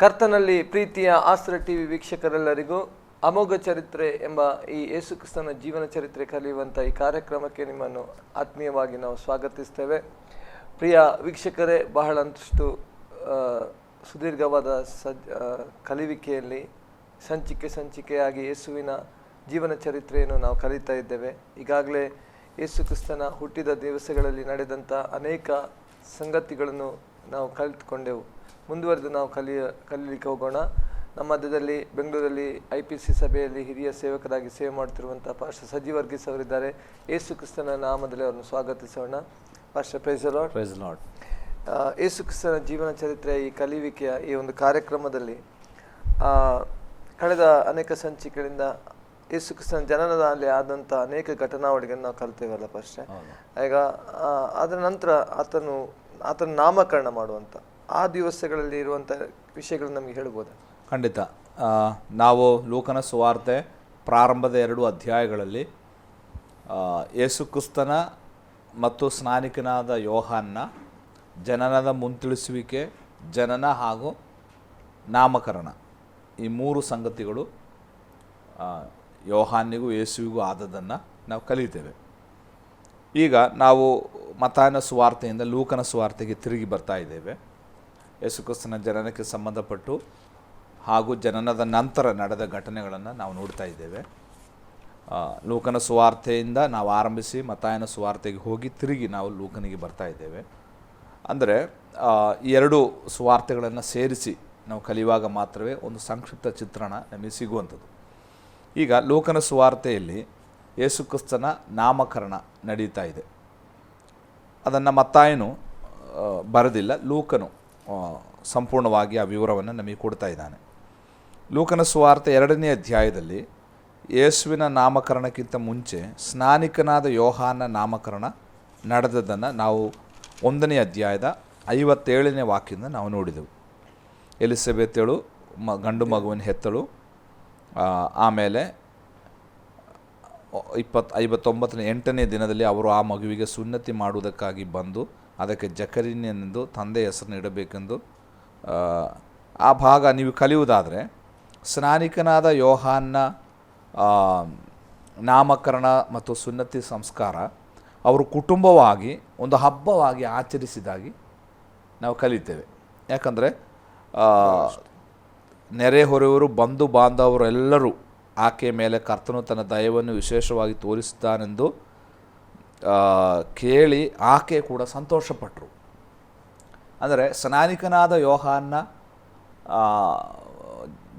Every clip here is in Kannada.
ಕರ್ತನಲ್ಲಿ ಪ್ರೀತಿಯ ಆಸ್ತ್ರ ಟಿವಿ ವೀಕ್ಷಕರೆಲ್ಲರಿಗೂ ಅಮೋಘ ಚರಿತ್ರೆ ಎಂಬ ಈ ಯೇಸು ಕ್ರಿಸ್ತನ ಜೀವನ ಚರಿತ್ರೆ ಕಲಿಯುವಂಥ ಈ ಕಾರ್ಯಕ್ರಮಕ್ಕೆ ನಿಮ್ಮನ್ನು ಆತ್ಮೀಯವಾಗಿ ನಾವು ಸ್ವಾಗತಿಸ್ತೇವೆ. ಪ್ರಿಯ ವೀಕ್ಷಕರೇ, ಬಹಳಷ್ಟು ಸುದೀರ್ಘವಾದ ಕಲಿವಿಕೆಯಲ್ಲಿ ಸಂಚಿಕೆಯಾಗಿ ಯೇಸುವಿನ ಜೀವನ ಚರಿತ್ರೆಯನ್ನು ನಾವು ಕಲಿತಾ ಇದ್ದೇವೆ. ಈಗಾಗಲೇ ಯೇಸು ಕ್ರಿಸ್ತನ ಹುಟ್ಟಿದ ದಿವಸಗಳಲ್ಲಿ ನಡೆದಂಥ ಅನೇಕ ಸಂಗತಿಗಳನ್ನು ನಾವು ಕಲಿತುಕೊಂಡೆವು. ಮುಂದುವರೆದು ನಾವು ಕಲೀಲಿಕ್ಕೆ ಹೋಗೋಣ. ನಮ್ಮ ಮಧ್ಯದಲ್ಲಿ ಬೆಂಗಳೂರಲ್ಲಿ IPC ಸಭೆಯಲ್ಲಿ ಹಿರಿಯ ಸೇವಕರಾಗಿ ಸೇವೆ ಮಾಡ್ತಿರುವಂಥ ಪಾಸ್ಟರ್ ಸಜಿ ವರ್ಗೀಸ್ ಅವರಿದ್ದಾರೆ. ಯೇಸು ಕ್ರಿಸ್ತನ ನಾಮದಲ್ಲಿ ಅವರನ್ನು ಸ್ವಾಗತಿಸೋಣ. Pastor praise the Lord. Yesu ಕ್ರಿಸ್ತನ ಜೀವನ ಚರಿತ್ರೆ ಈ ಕಲಿವಿಕೆಯ ಈ ಒಂದು ಕಾರ್ಯಕ್ರಮದಲ್ಲಿ ಕಳೆದ ಅನೇಕ ಸಂಚಿಕೆಗಳಿಂದ ಯೇಸು ಕ್ರಿಸ್ತನ ಜನನದಲ್ಲಿ ಆದಂಥ ಅನೇಕ ಘಟನಾವಳಿಗಳನ್ನು ನಾವು ಕಲ್ತೇವಲ್ಲ ಪಾಸ್ಟರ್. ಈಗ ಅದರ ನಂತರ ಆತನ ನಾಮಕರಣ ಮಾಡುವಂಥ ಆ ದಿವಸಗಳಲ್ಲಿ ಇರುವಂಥ ವಿಷಯಗಳು ನಮಗೆ ಹೇಳ್ಬೋದಾ? ಖಂಡಿತ. ನಾವು ಲೂಕನ ಸುವಾರ್ತೆ ಪ್ರಾರಂಭದ 2 ಅಧ್ಯಾಯಗಳಲ್ಲಿ ಯೇಸು ಕ್ರಿಸ್ತನ ಮತ್ತು ಸ್ನಾನಿಕನಾದ ಯೋಹಾನ್ನ ಜನನದ ಮುಂತಿಳಿಸುವಿಕೆ, ಜನನ ಹಾಗೂ ನಾಮಕರಣ, ಈ 3 ಸಂಗತಿಗಳು ಯೋಹಾನಿಗೂ ಯೇಸುವಿಗೂ ಆದದ್ದನ್ನು ನಾವು ಕಲಿತೇವೆ. ಈಗ ನಾವು ಮತ್ತಾಯನ ಸುವಾರ್ತೆಯಿಂದ ಲೂಕನ ಸುವಾರ್ತೆಗೆ ತಿರುಗಿ ಬರ್ತಾ ಇದ್ದೇವೆ. ಯೇಸು ಕ್ರಿಸ್ತನ ಜನನಕ್ಕೆ ಸಂಬಂಧಪಟ್ಟು ಹಾಗೂ ಜನನದ ನಂತರ ನಡೆದ ಘಟನೆಗಳನ್ನು ನಾವು ನೋಡ್ತಾ ಇದ್ದೇವೆ. ಲೂಕನ ಸುವಾರ್ತೆಯಿಂದ ನಾವು ಆರಂಭಿಸಿ ಮತ್ತಾಯನ ಸುವಾರ್ತೆಗೆ ಹೋಗಿ ತಿರುಗಿ ನಾವು ಲೂಕನಿಗೆ ಬರ್ತಾ ಇದ್ದೇವೆ. ಅಂದರೆ ಈ 2 ಸುವಾರ್ತೆಗಳನ್ನು ಸೇರಿಸಿ ನಾವು ಕಲಿಯುವಾಗ ಮಾತ್ರವೇ ಒಂದು ಸಂಕ್ಷಿಪ್ತ ಚಿತ್ರಣ ನಮಗೆ ಸಿಗುವಂಥದ್ದು. ಈಗ ಲೂಕನ ಸುವಾರ್ತೆಯಲ್ಲಿ ಯೇಸು ಕ್ರಿಸ್ತನ ನಾಮಕರಣ ನಡೀತಾ ಇದೆ. ಅದನ್ನು ಮತ್ತಾಯನು ಬರೆದಿಲ್ಲ, ಲೂಕನು ಸಂಪೂರ್ಣವಾಗಿ ಆ ವಿವರವನ್ನು ನಮಗೆ ಕೊಡ್ತಾ ಇದ್ದಾನೆ. ಲೂಕನ ಸುವಾರ್ತೆ 2ನೇ ಅಧ್ಯಾಯದಲ್ಲಿ ಯೇಸುವಿನ ನಾಮಕರಣಕ್ಕಿಂತ ಮುಂಚೆ ಸ್ನಾನಿಕನಾದ ಯೋಹಾನ ನಾಮಕರಣ ನಡೆದದ್ದನ್ನು ನಾವು 1ನೇ ಅಧ್ಯಾಯದ 57ನೇ ವಾಕ್ಯದಿಂದ ನಾವು ನೋಡಿದೆವು. ಎಲಿಸಬೆತಳು ಗಂಡು ಮಗುವಿನ ಹೆತ್ತಳು. ಆಮೇಲೆ 59ನೇ ದಿನದಲ್ಲಿ ಅವರು ಆ ಮಗುವಿಗೆ ಸುನ್ನತಿ ಮಾಡುವುದಕ್ಕಾಗಿ ಬಂದು ಅದಕ್ಕೆ ಜಕರೀಯನೆಂದು ತಂದೆ ಹೆಸರನ್ನು ಇಡಬೇಕೆಂದು ಆ ಭಾಗ ನೀವು ಕಲಿಯುವುದಾದರೆ, ಸ್ನಾನಿಕನಾದ ಯೋಹಾನ್ನ ನಾಮಕರಣ ಮತ್ತು ಸುನ್ನತಿ ಸಂಸ್ಕಾರ ಅವರು ಕುಟುಂಬವಾಗಿ ಒಂದು ಹಬ್ಬವಾಗಿ ಆಚರಿಸಿದಾಗಿ ನಾವು ಕಲಿತೇವೆ. ಯಾಕಂದರೆ ನೆರೆಹೊರೆಯವರು, ಬಂಧು ಬಾಂಧವರೆಲ್ಲರೂ ಆಕೆಯ ಮೇಲೆ ಕರ್ತನು ತನ್ನ ದಯವನ್ನು ವಿಶೇಷವಾಗಿ ತೋರಿಸುತ್ತಾನೆಂದು ಕೇಳಿ ಆಕೆ ಕೂಡ ಸಂತೋಷಪಟ್ಟರು. ಅಂದರೆ ಸ್ನಾನಿಕನಾದ ಯೋಹಾನ್ನ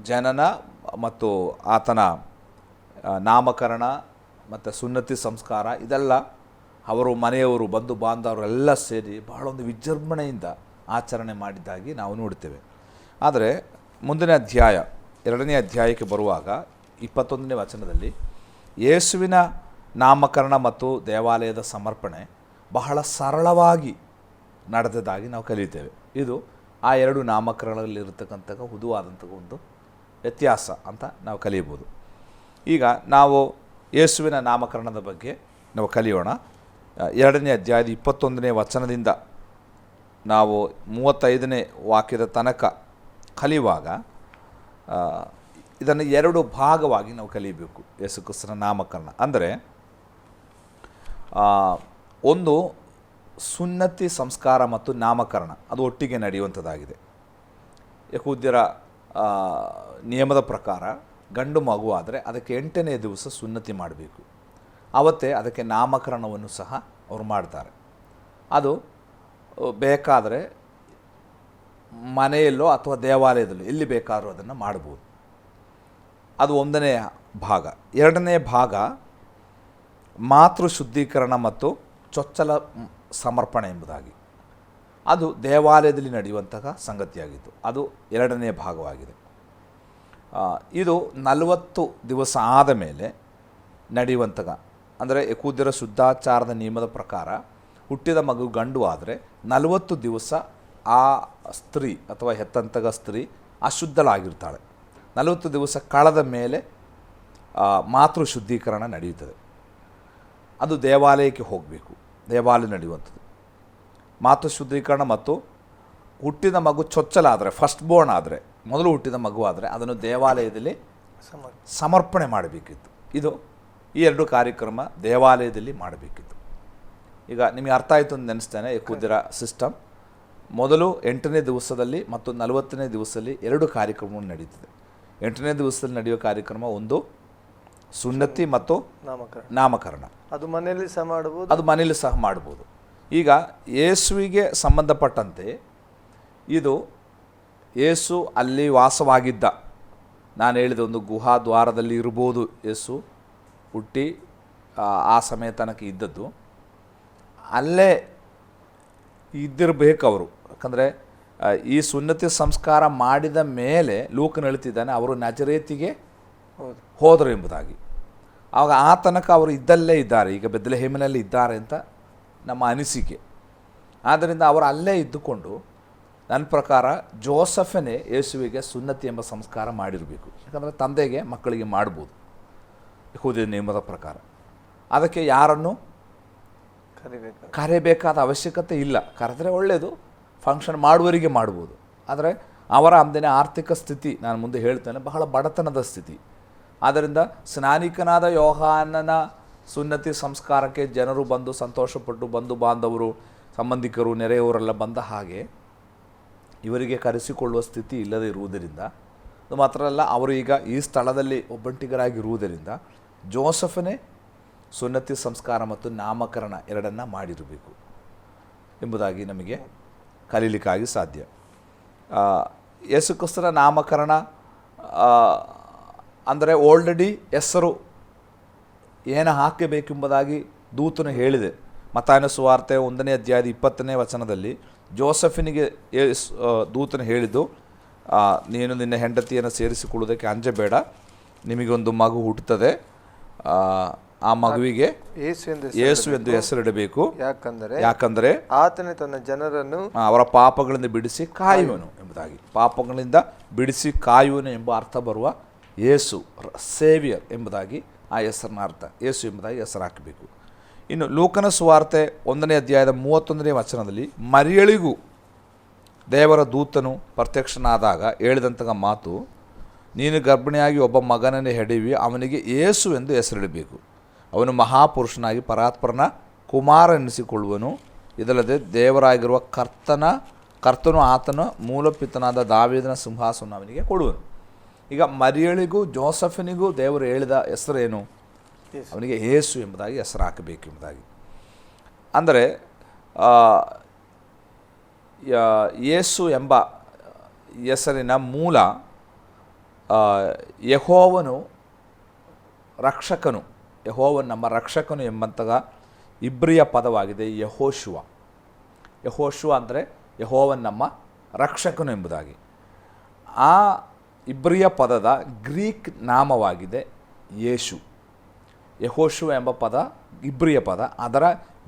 ಜನನ ಮತ್ತು ಆತನ ನಾಮಕರಣ ಮತ್ತು ಸುನ್ನತಿ ಸಂಸ್ಕಾರ ಇದೆಲ್ಲ ಅವರು ಮನೆಯವರು, ಬಂಧು ಬಾಂಧವರೆಲ್ಲ ಸೇರಿ ಬಹಳೊಂದು ವಿಜೃಂಭಣೆಯಿಂದ ಆಚರಣೆ ಮಾಡಿದ್ದಾಗಿ ನಾವು ನೋಡ್ತೇವೆ. ಆದರೆ ಮುಂದಿನ ಅಧ್ಯಾಯ 2ನೇ ಅಧ್ಯಾಯಕ್ಕೆ ಬರುವಾಗ 21ನೇ ವಚನದಲ್ಲಿ ಯೇಸುವಿನ ನಾಮಕರಣ ಮತ್ತು ದೇವಾಲಯದ ಸಮರ್ಪಣೆ ಬಹಳ ಸರಳವಾಗಿ ನಡೆದದಾಗಿ ನಾವು ಕಲಿತೇವೆ. ಇದು ಆ 2 ನಾಮಕರಣಗಳಲ್ಲಿರತಕ್ಕಂಥ ಹುದುವಾದಂಥ ಒಂದು ವ್ಯತ್ಯಾಸ ಅಂತ ನಾವು ಕಲಿಯಬಹುದು. ಈಗ ನಾವು ಯೇಸುವಿನ ನಾಮಕರಣದ ಬಗ್ಗೆ ನಾವು ಕಲಿಯೋಣ. 2ನೇ ಅಧ್ಯಾಯದ 21ನೇ ವಚನದಿಂದ ನಾವು 35ನೇ ವಾಕ್ಯದ ತನಕ ಕಲಿಯುವಾಗ ಇದನ್ನು 2 ಭಾಗವಾಗಿ ನಾವು ಕಲಿಯಬೇಕು. ಯೇಸು ಕ್ರಿಸ್ತನ ನಾಮಕರಣ ಅಂದರೆ ಒಂದು ಸುನ್ನತಿ ಸಂಸ್ಕಾರ ಮತ್ತು ನಾಮಕರಣ ಅದು ಒಟ್ಟಿಗೆ ನಡೆಯುವಂಥದ್ದಾಗಿದೆ. ಯಹೂದ್ಯರ ನಿಯಮದ ಪ್ರಕಾರ ಗಂಡು ಮಗು ಆದರೆ ಅದಕ್ಕೆ 8ನೇ ದಿವಸ ಸುನ್ನತಿ ಮಾಡಬೇಕು. ಆವತ್ತೇ ಅದಕ್ಕೆ ನಾಮಕರಣವನ್ನು ಸಹ ಅವರು ಮಾಡ್ತಾರೆ. ಅದು ಬೇಕಾದರೆ ಮನೆಯಲ್ಲೋ ಅಥವಾ ದೇವಾಲಯದಲ್ಲೋ ಎಲ್ಲಿ ಬೇಕಾದರೂ ಅದನ್ನು ಮಾಡ್ಬೋದು. ಅದು 1ನೇ ಭಾಗ. 2ನೇ ಭಾಗ ಮಾತೃ ಶುದ್ಧೀಕರಣ ಮತ್ತು ಚೊಚ್ಚಲ ಸಮರ್ಪಣೆ ಎಂಬುದಾಗಿ, ಅದು ದೇವಾಲಯದಲ್ಲಿ ನಡೆಯುವಂತಹ ಸಂಗತಿಯಾಗಿತ್ತು. ಅದು 2ನೇ ಭಾಗವಾಗಿದೆ. ಇದು 40 ದಿವಸ ಆದ ಮೇಲೆ ನಡೆಯುವಂತಹ, ಅಂದರೆ ಯಹೂದ್ಯರ ಶುದ್ಧಾಚಾರದ ನಿಯಮದ ಪ್ರಕಾರ ಹುಟ್ಟಿದ ಮಗು ಗಂಡು ಆದರೆ 40 ದಿವಸ ಆ ಸ್ತ್ರೀ ಅಥವಾ ಹೆತ್ತಂತಹ ಸ್ತ್ರೀ ಅಶುದ್ಧಳಾಗಿರ್ತಾಳೆ. 40 ದಿವಸ ಕಳೆದ ಮೇಲೆ ಮಾತೃ ಶುದ್ಧೀಕರಣ ನಡೆಯುತ್ತದೆ. ಅದು ದೇವಾಲಯಕ್ಕೆ ಹೋಗಬೇಕು, ದೇವಾಲಯ ನಡೆಯುವಂಥದ್ದು. ಮಾತೃ ಶುದ್ಧೀಕರಣ ಮತ್ತು ಹುಟ್ಟಿದ ಮಗು ಚೊಚ್ಚಲಾದರೆ, ಫಸ್ಟ್ ಬೋರ್ನ್ ಆದರೆ, ಮೊದಲು ಹುಟ್ಟಿದ ಮಗು ಆದರೆ ಅದನ್ನು ದೇವಾಲಯದಲ್ಲಿ ಸಮರ್ಪಣೆ ಮಾಡಬೇಕಿತ್ತು. ಇದು ಈ 2 ಕಾರ್ಯಕ್ರಮ ದೇವಾಲಯದಲ್ಲಿ ಮಾಡಬೇಕಿತ್ತು. ಈಗ ನಿಮಗೆ ಅರ್ಥ ಆಯಿತು ಅಂತ ನೆನೆಸ್ತೇನೆ. ಯೆಹೂದ್ಯರ ಸಿಸ್ಟಮ್ ಮೊದಲು 8ನೇ ದಿವಸದಲ್ಲಿ ಮತ್ತು 40ನೇ ದಿವಸದಲ್ಲಿ 2 ಕಾರ್ಯಕ್ರಮಗಳು ನಡೀತದೆ. 8ನೇ ದಿವಸದಲ್ಲಿ ನಡೆಯುವ ಕಾರ್ಯಕ್ರಮ ಒಂದು ಸುನ್ನತಿ ಮತ್ತು ನಾಮಕರಣ. ಅದು ಮನೆಯಲ್ಲಿ ಸಹ ಮಾಡ್ಬೋದು. ಈಗ ಯೇಸುವಿಗೆ ಸಂಬಂಧಪಟ್ಟಂತೆ ಇದು ಯೇಸು ಅಲ್ಲಿ ವಾಸವಾಗಿದ್ದ, ನಾನು ಹೇಳಿದ ಒಂದು ಗುಹಾ ದ್ವಾರದಲ್ಲಿ ಇರ್ಬೋದು. ಯೇಸು ಹುಟ್ಟಿ ಆ ಸಮಯ ತನಕ ಇದ್ದದ್ದು ಅಲ್ಲೇ ಇದ್ದಿರಬೇಕು ಅವರು. ಯಾಕಂದರೆ ಈ ಸುನ್ನತಿ ಸಂಸ್ಕಾರ ಮಾಡಿದ ಮೇಲೆ ಲೂಕನು ಹೇಳ್ತಿದ್ದಾನೆ ಅವರು ನಜರೇತಿಗೆ ಹೋದರು ಎಂಬುದಾಗಿ. ಆವಾಗ ಆ ತನಕ ಅವರು ಇದ್ದಲ್ಲೇ ಇದ್ದಾರೆ, ಈಗ ಬೆತ್ಲೆಹೇಮಿನಲ್ಲಿ ಇದ್ದಾರೆ ಅಂತ ನಮ್ಮ ಅನಿಸಿಕೆ. ಆದ್ದರಿಂದ ಅವರು ಅಲ್ಲೇ ಇದ್ದುಕೊಂಡು ನನ್ನ ಪ್ರಕಾರ ಜೋಸಫನೇ ಯೇಸುವಿಗೆ ಸುನ್ನತಿ ಎಂಬ ಸಂಸ್ಕಾರ ಮಾಡಿರಬೇಕು. ಯಾಕಂದರೆ ತಂದೆಗೆ ಮಕ್ಕಳಿಗೆ ಮಾಡ್ಬೋದು ಯೆಹೂದ್ಯ ನಿಯಮದ ಪ್ರಕಾರ. ಅದಕ್ಕೆ ಯಾರನ್ನು ಕರೆಯಬೇಕಾದ ಅವಶ್ಯಕತೆ ಇಲ್ಲ. ಕರೆದರೆ ಒಳ್ಳೆಯದು, ಫಂಕ್ಷನ್ ಮಾಡುವವರಿಗೆ ಮಾಡ್ಬೋದು. ಆದರೆ ಅವರ ಅಂದಿನ ಆರ್ಥಿಕ ಸ್ಥಿತಿ ನಾನು ಮುಂದೆ ಹೇಳ್ತೇನೆ, ಬಹಳ ಬಡತನದ ಸ್ಥಿತಿ. ಆದ್ದರಿಂದ ಸ್ನಾನಿಕನಾದ ಯೋಹಾನನ ಸುನ್ನತಿ ಸಂಸ್ಕಾರಕ್ಕೆ ಜನರು ಬಂದು ಸಂತೋಷಪಟ್ಟು, ಬಂಧು ಬಾಂಧವರು ಸಂಬಂಧಿಕರು ನೆರೆಯವರೆಲ್ಲ ಬಂದ ಹಾಗೆ ಇವರಿಗೆ ಕರೆಸಿಕೊಳ್ಳುವ ಸ್ಥಿತಿ ಇಲ್ಲದೇ ಇರುವುದರಿಂದ, ಅದು ಮಾತ್ರ ಅಲ್ಲ ಅವರು ಈಗ ಈ ಸ್ಥಳದಲ್ಲಿ ಒಬ್ಬಂಟಿಗರಾಗಿರುವುದರಿಂದ ಜೋಸಫನೇ ಸುನ್ನತಿ ಸಂಸ್ಕಾರ ಮತ್ತು ನಾಮಕರಣ ಎರಡನ್ನು ಮಾಡಿರಬೇಕು ಎಂಬುದಾಗಿ ನಮಗೆ ಕಲೀಲಿಕ್ಕಾಗಿ ಸಾಧ್ಯ. ಯೇಸುಕ್ರಿಸ್ತನ ನಾಮಕರಣ ಅಂದರೆ ಆಲ್ರೆಡಿ ಹೆಸರು ಏನು ಹಾಕಬೇಕೆಂಬುದಾಗಿ ದೂತನು ಹೇಳಿದೆ. ಮತ್ತಾಯನ ಸುವಾರ್ತೆ 1ನೇ ಅಧ್ಯಾಯದ 20ನೇ ವಚನದಲ್ಲಿ ಜೋಸಫಿನಿಗೆ ದೂತನು ಹೇಳಿದ್ದು, ನೀನು ನಿನ್ನ ಹೆಂಡತಿಯನ್ನು ಸೇರಿಸಿಕೊಳ್ಳುವುದಕ್ಕೆ ಅಂಜಬೇಡ, ನಿಮಗೊಂದು ಮಗು ಹುಟ್ಟುತ್ತದೆ, ಆ ಮಗುವಿಗೆ ಯೇಸು ಎಂದು ಹೆಸರಿಡಬೇಕು, ಯಾಕಂದರೆ ಆತನೇ ತನ್ನ ಜನರನ್ನು ಅವರ ಪಾಪಗಳಿಂದ ಬಿಡಿಸಿ ಕಾಯುವನು ಎಂಬುದಾಗಿ. ಪಾಪಗಳಿಂದ ಬಿಡಿಸಿ ಕಾಯುವನು ಎಂಬ ಅರ್ಥ ಬರುವ ಯೇಸು, ಸೇವಿಯರ್ ಎಂಬುದಾಗಿ ಆ ಹೆಸರನ್ನ ಅರ್ಥ, ಯೇಸು ಎಂಬುದಾಗಿ ಹೆಸರು ಹಾಕಬೇಕು. ಇನ್ನು ಲೂಕನ ಸುವಾರ್ತೆ 1ನೇ ಅಧ್ಯಾಯದ 31ನೇ ವಚನದಲ್ಲಿ ಮರಿಯಳಿಗೂ ದೇವರ ದೂತನು ಪ್ರತ್ಯಕ್ಷನಾದಾಗ ಹೇಳಿದಂತಹ ಮಾತು, ನೀನು ಗರ್ಭಿಣಿಯಾಗಿ ಒಬ್ಬ ಮಗನನ್ನು ಹೆಡೆಯುವಿ, ಅವನಿಗೆ ಯೇಸು ಎಂದು ಹೆಸರಿಡಬೇಕು, ಅವನು ಮಹಾಪುರುಷನಾಗಿ ಪರಾತ್ಪರನ ಕುಮಾರ ಎನಿಸಿಕೊಳ್ಳುವನು, ಇದಲ್ಲದೆ ದೇವರಾಗಿರುವ ಕರ್ತನು ಆತನ ಮೂಲಪಿತನಾದ ದಾವೀದನ ಸಿಂಹಾಸನ ಅವನಿಗೆ ಕೊಡುವನು. ಈಗ ಮರಿಯಳಿಗೂ ಜೋಸಫನಿಗೂ ದೇವರು ಹೇಳಿದ ಹೆಸರೇನು? ಅವನಿಗೆ ಯೇಸು ಎಂಬುದಾಗಿ ಹೆಸರು ಹಾಕಬೇಕು ಎಂಬುದಾಗಿ. ಅಂದರೆ ಯೇಸು ಎಂಬ ಹೆಸರಿನ ಮೂಲ ಯೆಹೋವನು ರಕ್ಷಕನು, ಯೆಹೋವನು ನಮ್ಮ ರಕ್ಷಕನು ಎಂಬಂತಹ ಇಬ್ರಿಯ ಪದವಾಗಿದೆ ಯೆಹೋಶುವ. ಯೆಹೋಶುವ ಅಂದರೆ ಯೆಹೋವನು ನಮ್ಮ ರಕ್ಷಕನು ಎಂಬುದಾಗಿ. ಆ ಇಬ್ರಿಯ ಪದದ ಗ್ರೀಕ್ ನಾಮವಾಗಿದೆ ಯೇಸು. ಯೆಹೋಶುವ ಎಂಬ ಪದ ಇಬ್ರಿಯ ಪದ, ಅದರ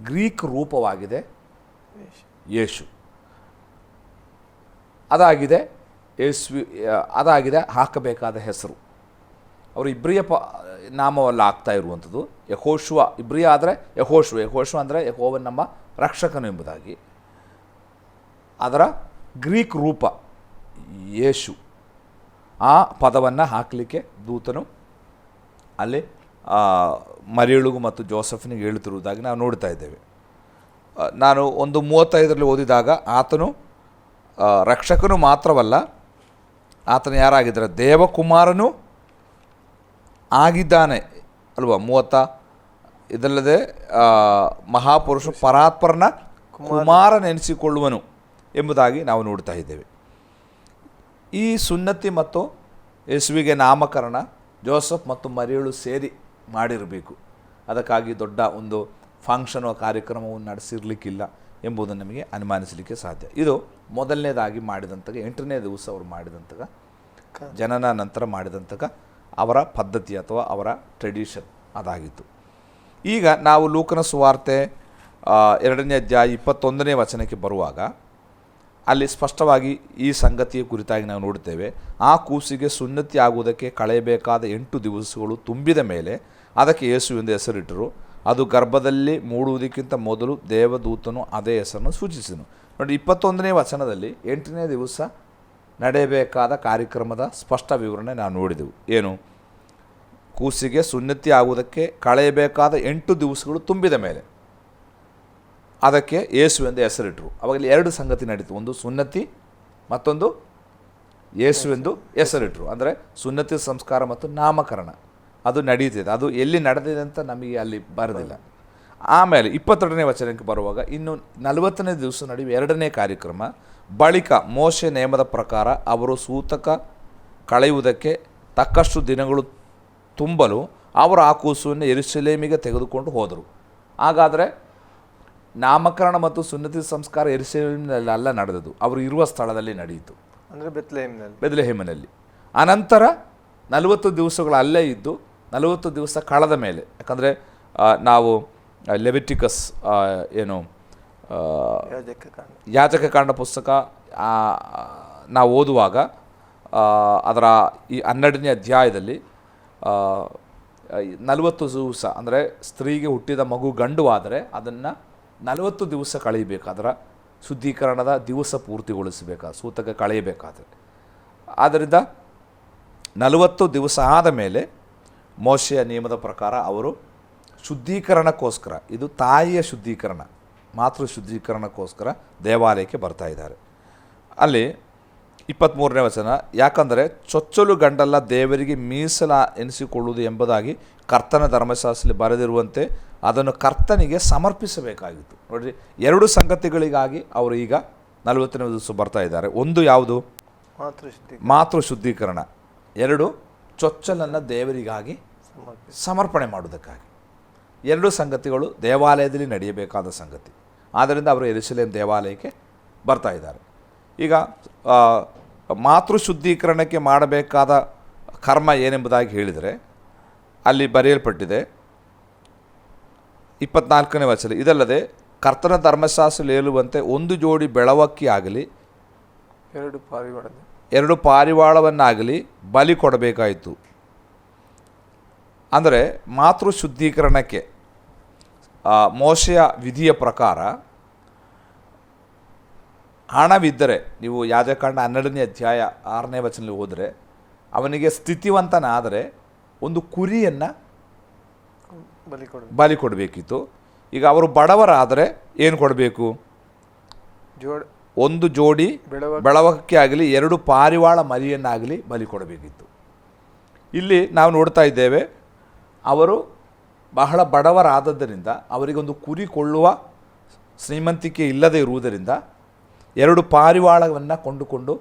ಗ್ರೀಕ್ ರೂಪವಾಗಿದೆ ಯೇಸು. ಅದಾಗಿದೆ ಅದಾಗಿದೆ ಹಾಕಬೇಕಾದ ಹೆಸರು. ಅವರು ಇಬ್ರಿಯ ನಾಮವಲ್ಲ ಆಗ್ತಾ ಇರುವಂಥದ್ದು. ಯೆಹೋಶುವ ಇಬ್ರಿಯ ಆದರೆ ಯೆಹೋಶುವ ಅಂದರೆ ಯೆಹೋವನು ನಮ್ಮ ರಕ್ಷಕನು ಎಂಬುದಾಗಿ. ಅದರ ಗ್ರೀಕ್ ರೂಪ ಯೇಸು. ಆ ಪದವನ್ನು ಹಾಕಲಿಕ್ಕೆ ದೂತನು ಅಲ್ಲಿ ಮರಿಯಳಿಗೂ ಮತ್ತು ಜೋಸಫನಿಗೆ ಹೇಳುತ್ತಿರುವುದಾಗಿ ನಾವು ನೋಡ್ತಾ ಇದ್ದೇವೆ. ನಾನು 1:35 ಓದಿದಾಗ ಆತನು ರಕ್ಷಕನು ಮಾತ್ರವಲ್ಲ, ಆತನು ಯಾರಾಗಿದ್ದಾರೆ? ದೇವಕುಮಾರನು ಆಗಿದ್ದಾನೆ ಅಲ್ವಾ? 30 ಇದಲ್ಲದೆ ಮಹಾಪುರುಷ ಪರಾತ್ಪರನ ಕುಮಾರನೆನಿಸಿಕೊಳ್ಳುವನು ಎಂಬುದಾಗಿ ನಾವು ನೋಡ್ತಾ ಇದ್ದೇವೆ. ಈ ಸುನ್ನತಿ ಮತ್ತು ಯೇಸುವಿಗೆ ನಾಮಕರಣ ಜೋಸಫ್ ಮತ್ತು ಮರಿಯಳು ಸೇರಿ ಮಾಡಿರಬೇಕು. ಅದಕ್ಕಾಗಿ ದೊಡ್ಡ ಒಂದು ಫಂಕ್ಷನೋ ಕಾರ್ಯಕ್ರಮವನ್ನು ನಡೆಸಿರಲಿಕ್ಕಿಲ್ಲ ಎಂಬುದನ್ನು ನಮಗೆ ಅನುಮಾನಿಸಲಿಕ್ಕೆ ಸಾಧ್ಯ. ಇದು ಮೊದಲನೇದಾಗಿ ಮಾಡಿದಂತಹ 8ನೇ ದಿವಸ ಅವರು ಮಾಡಿದಂತಹ ಜನನ ನಂತರ ಮಾಡಿದಂತಹ ಅವರ ಪದ್ಧತಿ ಅಥವಾ ಅವರ ಟ್ರೆಡಿಷನ್ ಅದಾಗಿತ್ತು. ಈಗ ನಾವು ಲೂಕನ ಸುವಾರ್ತೆ 2ನೇ ಅಧ್ಯಾಯ 21ನೇ ವಚನಕ್ಕೆ ಬರುವಾಗ ಅಲ್ಲಿ ಸ್ಪಷ್ಟವಾಗಿ ಈ ಸಂಗತಿಯ ಕುರಿತಾಗಿ ನಾವು ನೋಡುತ್ತೇವೆ. ಆ ಕೂಸಿಗೆ ಸುನ್ನತಿ ಆಗುವುದಕ್ಕೆ ಕಳೆಯಬೇಕಾದ 8 ದಿವಸಗಳು ತುಂಬಿದ ಮೇಲೆ ಅದಕ್ಕೆ ಯೇಸು ಎಂದು ಹೆಸರಿಟ್ಟರು. ಅದು ಗರ್ಭದಲ್ಲಿ ಮೂಡುವುದಕ್ಕಿಂತ ಮೊದಲು ದೇವದೂತನು ಅದೇ ಹೆಸರನ್ನು ಸೂಚಿಸಿದನು. ನೋಡಿ, 21ನೇ ವಚನದಲ್ಲಿ 8ನೇ ದಿವಸ ನಡೆಯಬೇಕಾದ ಕಾರ್ಯಕ್ರಮದ ಸ್ಪಷ್ಟ ವಿವರಣೆ ನಾವು ನೋಡಿದೆವು. ಏನು? ಕೂಸಿಗೆ ಸುನ್ನತಿ ಆಗುವುದಕ್ಕೆ ಕಳೆಯಬೇಕಾದ 8 ದಿವಸಗಳು ತುಂಬಿದ ಮೇಲೆ ಅದಕ್ಕೆ ಯೇಸು ಎಂದು ಹೆಸರಿಟ್ಟರು. ಅವಾಗಲಿ 2 ಸಂಗತಿ ನಡೀತು. ಒಂದು ಸುನ್ನತಿ, ಮತ್ತೊಂದು ಯೇಸು ಎಂದು ಹೆಸರಿಟ್ಟರು. ಅಂದರೆ ಸುನ್ನತಿ ಸಂಸ್ಕಾರ ಮತ್ತು ನಾಮಕರಣ ಅದು ನಡೀತಿದೆ. ಅದು ಎಲ್ಲಿ ನಡೆದಿದೆ ಅಂತ ನಮಗೆ ಅಲ್ಲಿ ಬರೋದಿಲ್ಲ. ಆಮೇಲೆ 22ನೇ ವಚನಕ್ಕೆ ಬರುವಾಗ ಇನ್ನು 40ನೇ ದಿವಸ ನಡೆಯುವ 2ನೇ ಕಾರ್ಯಕ್ರಮ. ಬಳಿಕ ಮೋಶೆ ನೇಮದ ಪ್ರಕಾರ ಅವರು ಸೂತಕ ಕಳೆಯುವುದಕ್ಕೆ ತಕ್ಕಷ್ಟು ದಿನಗಳು ತುಂಬಲು ಅವರು ಆ ಕೂಸನ್ನು ಯೆರೂಸಲೇಮಿಗೆ ತೆಗೆದುಕೊಂಡು ಹೋದರು. ಹಾಗಾದರೆ ನಾಮಕರಣ ಮತ್ತು ಸುನ್ನತಿ ಸಂಸ್ಕಾರ ಯೆರೂಸಲೇಮಿನಲ್ಲ ನಡೆದದು, ಅವರು ಇರುವ ಸ್ಥಳದಲ್ಲಿ ನಡೆಯಿತು, ಅಂದರೆ ಬೆತ್ಲೆಹೇಮಿನಲ್ಲಿ. ಅನಂತರ 40 ದಿವಸಗಳು ಅಲ್ಲೇ ಇದ್ದು 40 ದಿವಸ ಕಳೆದ ಮೇಲೆ, ಯಾಕಂದರೆ ನಾವು ಲೆವಿಟಿಕಸ್ ಏನು ಯಾಜಕ ಕಾಂಡ ಪುಸ್ತಕ ನಾವು ಓದುವಾಗ ಅದರ ಈ 12ನೇ ಅಧ್ಯಾಯದಲ್ಲಿ 40 ದಿವಸ ಅಂದರೆ ಸ್ತ್ರೀಗೆ ಹುಟ್ಟಿದ ಮಗು ಗಂಡುವಾದರೆ ಅದನ್ನು 40 ದಿವಸ ಕಳೆಯಬೇಕು. ಅದರ ಶುದ್ಧೀಕರಣದ ದಿವಸ ಪೂರ್ತಿಗೊಳಿಸಬೇಕಾದ ಸೂತಕ ಕಳೆಯಬೇಕಾದರೆ. ಆದ್ದರಿಂದ 40 ದಿವಸ ಆದ ಮೇಲೆ ಮೋಶೆಯ ನಿಯಮದ ಪ್ರಕಾರ ಅವರು ಶುದ್ಧೀಕರಣಕ್ಕೋಸ್ಕರ, ಇದು ತಾಯಿಯ ಶುದ್ಧೀಕರಣ, ಮಾತೃ ಶುದ್ಧೀಕರಣಕ್ಕೋಸ್ಕರ ದೇವಾಲಯಕ್ಕೆ ಬರ್ತಾ ಇದ್ದಾರೆ. ಅಲ್ಲಿ 23ನೇ ವಚನ, ಯಾಕಂದರೆ ಚೊಚ್ಚಲು ಗಂಡಲ್ಲ ದೇವರಿಗೆ ಮೀಸಲ ಎನಿಸಿಕೊಳ್ಳುವುದು ಎಂಬುದಾಗಿ ಕರ್ತನ ಧರ್ಮಶಾಸ್ತ್ರದಲ್ಲಿ ಬರೆದಿರುವಂತೆ ಅದನ್ನು ಕರ್ತನಿಗೆ ಸಮರ್ಪಿಸಬೇಕಾಗಿತ್ತು. ನೋಡಿರಿ, 2 ಸಂಗತಿಗಳಿಗಾಗಿ ಅವರು ಈಗ 40ನೇ ದಿವಸ ಬರ್ತಾ ಇದ್ದಾರೆ. ಒಂದು ಯಾವುದು? ಮಾತೃ ಶುದ್ಧೀಕರಣ. 2 ಚೊಚ್ಚಲನ್ನು ದೇವರಿಗಾಗಿ ಸಮರ್ಪಣೆ ಮಾಡುವುದಕ್ಕಾಗಿ. 2 ಸಂಗತಿಗಳು ದೇವಾಲಯದಲ್ಲಿ ನಡೆಯಬೇಕಾದ ಸಂಗತಿ. ಆದ್ದರಿಂದ ಅವರು ಯೆರೂಸಲೇಮ್ ದೇವಾಲಯಕ್ಕೆ ಬರ್ತಾ ಇದ್ದಾರೆ. ಈಗ ಮಾತೃ ಶುದ್ಧೀಕರಣಕ್ಕೆ ಮಾಡಬೇಕಾದ ಕರ್ಮ ಏನೆಂಬುದಾಗಿ ಹೇಳಿದರೆ ಅಲ್ಲಿ ಬರೆಯಲ್ಪಟ್ಟಿದೆ 24ನೇ ವಚನ, ಇದಲ್ಲದೆ ಕರ್ತನ ಧರ್ಮಶಾಸ್ತ್ರ ಹೇಳುವಂತೆ 1 ಜೋಡಿ ಬೆಳವಕ್ಕಿ ಆಗಲಿ 2 ಪಾರಿವಾಳವನ್ನಾಗಲಿ ಬಲಿ ಕೊಡಬೇಕಾಯಿತು. ಅಂದರೆ ಮಾತೃ ಶುದ್ಧೀಕರಣಕ್ಕೆ ಮೋಶೆಯ ವಿಧಿಯ ಪ್ರಕಾರ ಹಣವಿದ್ದರೆ, ನೀವು ಯಾಜಕಾಂಡ 12ನೇ ಅಧ್ಯಾಯ 6ನೇ ವಚನದಲ್ಲಿ ಹೋದರೆ, ಅವನಿಗೆ ಸ್ಥಿತಿವಂತನಾದರೆ ಒಂದು ಕುರಿಯನ್ನು ಬಲಿ ಕೊಡಬೇಕಿತ್ತು. ಈಗ ಅವರು ಬಡವರಾದರೆ ಏನು ಕೊಡಬೇಕು? 1 ಜೋಡಿ ಬೆಳವಕ್ಕಿ ಆಗಲಿ 2 ಪಾರಿವಾಳ ಮರಿಯನ್ನಾಗಲಿ ಬಲಿ ಕೊಡಬೇಕಿತ್ತು. ಇಲ್ಲಿ ನಾವು ನೋಡ್ತಾ ಇದ್ದೇವೆ, ಅವರು ಬಹಳ ಬಡವರಾದದ್ದರಿಂದ ಅವರಿಗೊಂದು ಕುರಿ ಕೊಳ್ಳುವ ಶ್ರೀಮಂತಿಕೆ ಇಲ್ಲದೆ ಇರುವುದರಿಂದ 2 ಪಾರಿವಾಳವನ್ನು ಕೊಂಡುಕೊಂಡು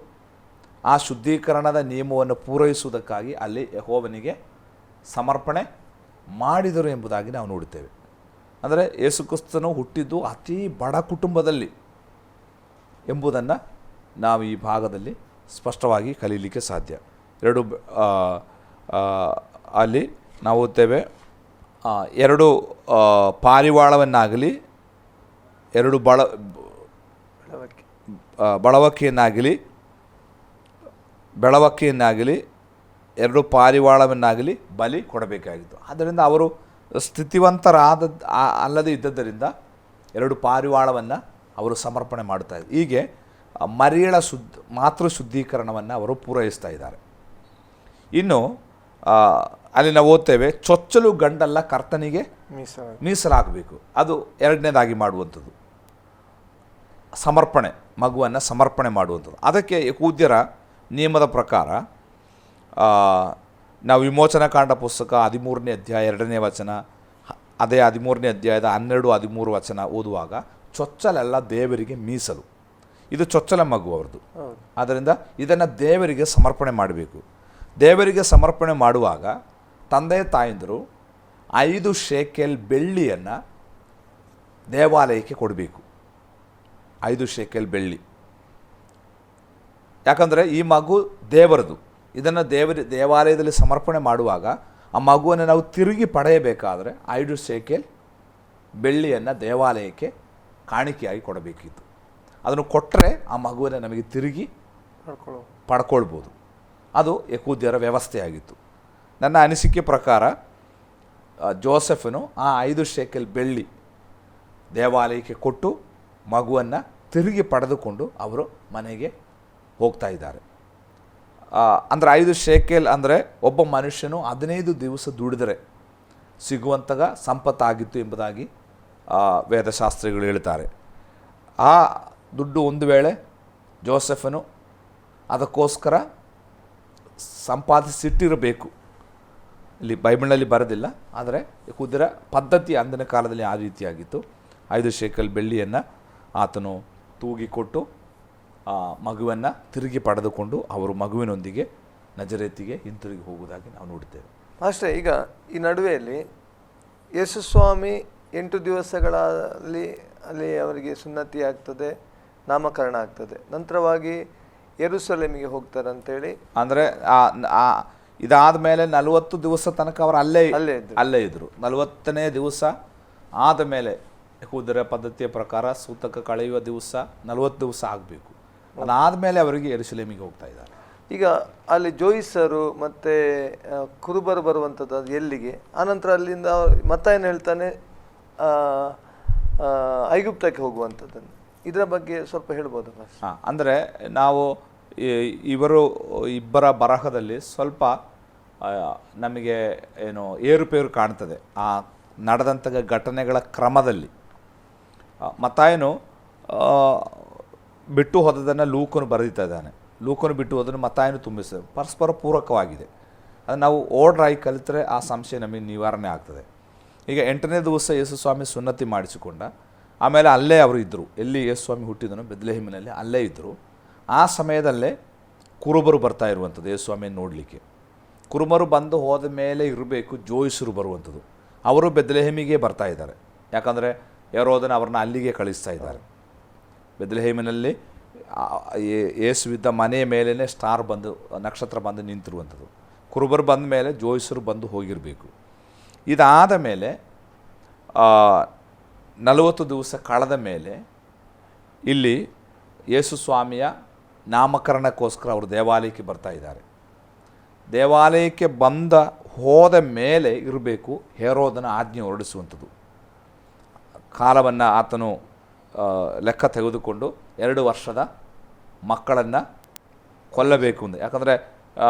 ಆ ಶುದ್ಧೀಕರಣದ ನಿಯಮವನ್ನು ಪೂರೈಸುವುದಕ್ಕಾಗಿ ಅಲ್ಲಿ ಯೆಹೋವನಿಗೆ ಸಮರ್ಪಣೆ ಮಾಡಿದರು ಎಂಬುದಾಗಿ ನಾವು ನೋಡುತ್ತೇವೆ. ಅಂದರೆ ಯೇಸುಕ್ರಿಸ್ತನು ಹುಟ್ಟಿದ್ದು ಅತಿ ಬಡ ಕುಟುಂಬದಲ್ಲಿ ಎಂಬುದನ್ನು ನಾವು ಈ ಭಾಗದಲ್ಲಿ ಸ್ಪಷ್ಟವಾಗಿ ಕಲೀಲಿಕ್ಕೆ ಸಾಧ್ಯ. 2 ಅಲ್ಲಿ ನಾವು ಓದ್ತೇವೆ, 2 ಪಾರಿವಾಳವನ್ನಾಗಲಿ 2 ಬೆಳವಕ್ಕಿಯನ್ನಾಗಲಿ 2 ಪಾರಿವಾಳವನ್ನಾಗಲಿ ಬಲಿ ಕೊಡಬೇಕಾಗಿತ್ತು. ಆದ್ದರಿಂದ ಅವರು ಅಲ್ಲದೆ ಇದ್ದದ್ದರಿಂದ 2 ಪಾರಿವಾಳವನ್ನು ಅವರು ಸಮರ್ಪಣೆ ಮಾಡ್ತಾಯಿದ್ರು. ಹೀಗೆ ಮರಿಯಳ ಮಾತೃ ಶುದ್ಧೀಕರಣವನ್ನು ಅವರು ಪೂರೈಸ್ತಾ ಇದ್ದಾರೆ. ಇನ್ನು ಅಲ್ಲಿ ನಾವು ಓದ್ತೇವೆ, ಚೊಚ್ಚಲು ಗಂಡಲ್ಲ ಕರ್ತನಿಗೆ ಮೀಸಲಾಗಬೇಕು. ಅದು 2ನೇದಾಗಿ ಮಾಡುವಂಥದ್ದು, ಸಮರ್ಪಣೆ, ಮಗುವನ್ನು ಸಮರ್ಪಣೆ ಮಾಡುವಂಥದ್ದು. ಅದಕ್ಕೆ ಯೆಹೂದ್ಯರ ನಿಯಮದ ಪ್ರಕಾರ ನಾವು ವಿಮೋಚನಕಾಂಡ ಪುಸ್ತಕ 13ನೇ ಅಧ್ಯಾಯ 2ನೇ ವಚನ, ಅದೇ 13ನೇ ಅಧ್ಯಾಯದ 12-13 ವಚನ ಓದುವಾಗ ಚೊಚ್ಚಲೆಲ್ಲ ದೇವರಿಗೆ ಮೀಸಲು. ಇದು ಚೊಚ್ಚಲ ಮಗು ಅವ್ರದ್ದು. ಆದ್ದರಿಂದ ಇದನ್ನು ದೇವರಿಗೆ ಸಮರ್ಪಣೆ ಮಾಡಬೇಕು. ದೇವರಿಗೆ ಸಮರ್ಪಣೆ ಮಾಡುವಾಗ ತಂದೆ ತಾಯಂದಿರು 5 ಶೇಕೆಲ್ ಬೆಳ್ಳಿಯನ್ನು ದೇವಾಲಯಕ್ಕೆ ಕೊಡಬೇಕು. 5 ಶೇಕೆಲ್ ಬೆಳ್ಳಿ. ಯಾಕಂದರೆ ಈ ಮಗು ದೇವರದು. ಇದನ್ನು ದೇವಾಲಯದಲ್ಲಿ ಸಮರ್ಪಣೆ ಮಾಡುವಾಗ ಆ ಮಗುವನ್ನು ನಾವು ತಿರುಗಿ ಪಡೆಯಬೇಕಾದರೆ 5 ಶೇಕೆಲ್ ಬೆಳ್ಳಿಯನ್ನು ದೇವಾಲಯಕ್ಕೆ ಕಾಣಿಕೆಯಾಗಿ ಕೊಡಬೇಕಿತ್ತು. ಅದನ್ನು ಕೊಟ್ಟರೆ ಆ ಮಗುವನ್ನು ನಮಗೆ ತಿರುಗಿ ಪಡ್ಕೊಳ್ಬೋದು. ಅದು ಯೆಹೂದ್ಯರ ವ್ಯವಸ್ಥೆಯಾಗಿತ್ತು. ನನ್ನ ಅನಿಸಿಕೆ ಪ್ರಕಾರ ಜೋಸೆಫನು ಆ 5 ಶೇಕೆಲ್ ಬೆಳ್ಳಿ ದೇವಾಲಯಕ್ಕೆ ಕೊಟ್ಟು ಮಗುವನ್ನು ತಿರುಗಿ ಪಡೆದುಕೊಂಡು ಅವರು ಮನೆಗೆ ಹೋಗ್ತಾ ಇದ್ದಾರೆ. ಅಂದರೆ 5 ಶೇಕೆಲ್ ಅಂದರೆ ಒಬ್ಬ ಮನುಷ್ಯನು 15 ದಿವಸ ದುಡಿದರೆ ಸಿಗುವಂತಹ ಸಂಪತ್ತಾಗಿತ್ತು ಎಂಬುದಾಗಿ ವೇದಶಾಸ್ತ್ರಿಗಳು ಹೇಳ್ತಾರೆ. ಆ ದುಡ್ಡು ಒಂದು ವೇಳೆ ಜೋಸೆಫನು ಅದಕ್ಕೋಸ್ಕರ ಸಂಪಾದಿಸಿಟ್ಟಿರಬೇಕು. ಇಲ್ಲಿ ಬೈಬಲ್ನಲ್ಲಿ ಬರೋದಿಲ್ಲ, ಆದರೆ ಕುದುರೆ ಪದ್ಧತಿ ಅಂದಿನ ಕಾಲದಲ್ಲಿ ಆ ರೀತಿಯಾಗಿತ್ತು. 5 ಶೇಕೆಲ್ ಬೆಳ್ಳಿಯನ್ನು ಆತನು ತೂಗಿಕೊಟ್ಟು ಮಗುವನ್ನು ತಿರುಗಿ ಪಡೆದುಕೊಂಡು ಅವರು ಮಗುವಿನೊಂದಿಗೆ ನಜರೇತಿಗೆ ಹಿಂತಿರುಗಿ ಹೋಗುವುದಾಗಿ ನಾವು ನೋಡುತ್ತೇವೆ. ಅಷ್ಟೇ. ಈಗ ಈ ನಡುವೆಯಲ್ಲಿ ಯೇಸುಸ್ವಾಮಿ 8 ದಿವಸಗಳಲ್ಲಿ ಅಲ್ಲಿ ಅವರಿಗೆ ಸುನ್ನತಿ ಆಗ್ತದೆ, ನಾಮಕರಣ ಆಗ್ತದೆ. ನಂತರವಾಗಿ ಯೆರೂಸಲೇಮಿಗೆ ಹೋಗ್ತಾರೆ ಅಂತೇಳಿ. ಅಂದರೆ ಇದಾದ ಮೇಲೆ 40 ದಿವಸ ತನಕ ಅವರು ಅಲ್ಲೇ ಇದ್ದರು. 40ನೇ ದಿವಸ ಆದ ಮೇಲೆ ಕುದುರೆ ಪದ್ಧತಿಯ ಪ್ರಕಾರ ಸೂತಕ ಕಳೆಯುವ ದಿವಸ 40 ದಿವಸ ಆಗಬೇಕು. ಅದಾದಮೇಲೆ ಅವರಿಗೆ ಯೆರೂಸಲೇಮಿಗೆ ಹೋಗ್ತಾ ಇದ್ದಾರೆ. ಈಗ ಅಲ್ಲಿ ಜೋಯಿಸರು ಮತ್ತು ಕುರುಬರು ಬರುವಂಥದ್ದು ಅದು ಎಲ್ಲಿಗೆ? ಆನಂತರ ಅಲ್ಲಿಂದ ಮತ್ತಾಯನು ಹೇಳ್ತಾನೆ ಐಗುಪ್ತಕ್ಕೆ ಹೋಗುವಂಥದ್ದನ್ನು. ಇದರ ಬಗ್ಗೆ ಸ್ವಲ್ಪ ಹೇಳ್ಬೋದು? ಅಂದರೆ ನಾವು ಇಬ್ಬರ ಬರಹದಲ್ಲಿ ಸ್ವಲ್ಪ ನಮಗೆ ಏನು ಏರುಪೇರು ಕಾಣ್ತದೆ ಆ ನಡೆದಂಥ ಘಟನೆಗಳ ಕ್ರಮದಲ್ಲಿ. ಮತ್ತಾಯನು ಬಿಟ್ಟು ಹೋದದನ್ನು ಲೂಕನು ಬರೆದಿತ್ತಾ ಇದ್ದಾನೆ, ಲೂಕನು ಬಿಟ್ಟು ಹೋದನ್ನು ಮತ್ತಾಯನು ತುಂಬಿಸ್ತದೆ. ಪರಸ್ಪರ ಪೂರಕವಾಗಿದೆ. ಅದು ನಾವು ಓಡ್ರಾಯಿ ಕಲಿತರೆ ಆ ಸಂಶಯ ನಮಗೆ ನಿವಾರಣೆ ಆಗ್ತದೆ. ಈಗ 8ನೇ ದಿವಸ ಯೇಸುಸ್ವಾಮಿ ಸುನ್ನತಿ ಮಾಡಿಸಿಕೊಂಡ, ಆಮೇಲೆ ಅಲ್ಲೇ ಅವರು ಇದ್ದರು. ಎಲ್ಲಿ ಯೇಸುಸ್ವಾಮಿ ಹುಟ್ಟಿದನು ಬೆತ್ಲೆಹೇಮಿನಲ್ಲಿ ಅಲ್ಲೇ ಇದ್ದರು. ಆ ಸಮಯದಲ್ಲೇ ಕುರುಬರು ಬರ್ತಾ ಇರುವಂಥದ್ದು ಯೇಸುಸ್ವಾಮಿಯನ್ನು ನೋಡಲಿಕ್ಕೆ. ಕುರುಬರು ಬಂದು ಹೋದ ಮೇಲೆ ಇರಬೇಕು ಜೋಯಿಸರು ಬರುವಂಥದ್ದು. ಅವರು ಬೆತ್ಲೆಹೇಮಿಗೆ ಬರ್ತಾ ಇದ್ದಾರೆ. ಯಾಕಂದರೆ ಹೆರೋದನ ಅವ್ರನ್ನ ಅಲ್ಲಿಗೆ ಕಳಿಸ್ತಾ ಇದ್ದಾರೆ. ಬೆತ್ಲೆಹೇಮಿನಲ್ಲಿ ಯೇಸುವಿದ್ದ ಮನೆಯ ಮೇಲೇ ಸ್ಟಾರ್ ಬಂದು ನಕ್ಷತ್ರ ಬಂದು ನಿಂತಿರುವಂಥದ್ದು. ಕುರುಬರು ಬಂದ ಮೇಲೆ ಜೋಯಿಸರು ಬಂದು ಹೋಗಿರಬೇಕು. ಇದಾದ ಮೇಲೆ 40 ದಿವಸ ಕಳೆದ ಮೇಲೆ ಇಲ್ಲಿ ಯೇಸುಸ್ವಾಮಿಯ ನಾಮಕರಣಕ್ಕೋಸ್ಕರ ಅವರು ದೇವಾಲಯಕ್ಕೆ ಬರ್ತಾ ಇದ್ದಾರೆ. ದೇವಾಲಯಕ್ಕೆ ಹೋದ ಮೇಲೆ ಇರಬೇಕು ಹೆರೋದನ ಆಜ್ಞೆ ಹೊರಡಿಸುವಂಥದ್ದು. ಕಾಲವನ್ನು ಆತನು ಲೆಕ್ಕ ತೆಗೆದುಕೊಂಡು 2 ವರ್ಷದ ಮಕ್ಕಳನ್ನು ಕೊಲ್ಲಬೇಕು ಅಂತ. ಯಾಕಂದರೆ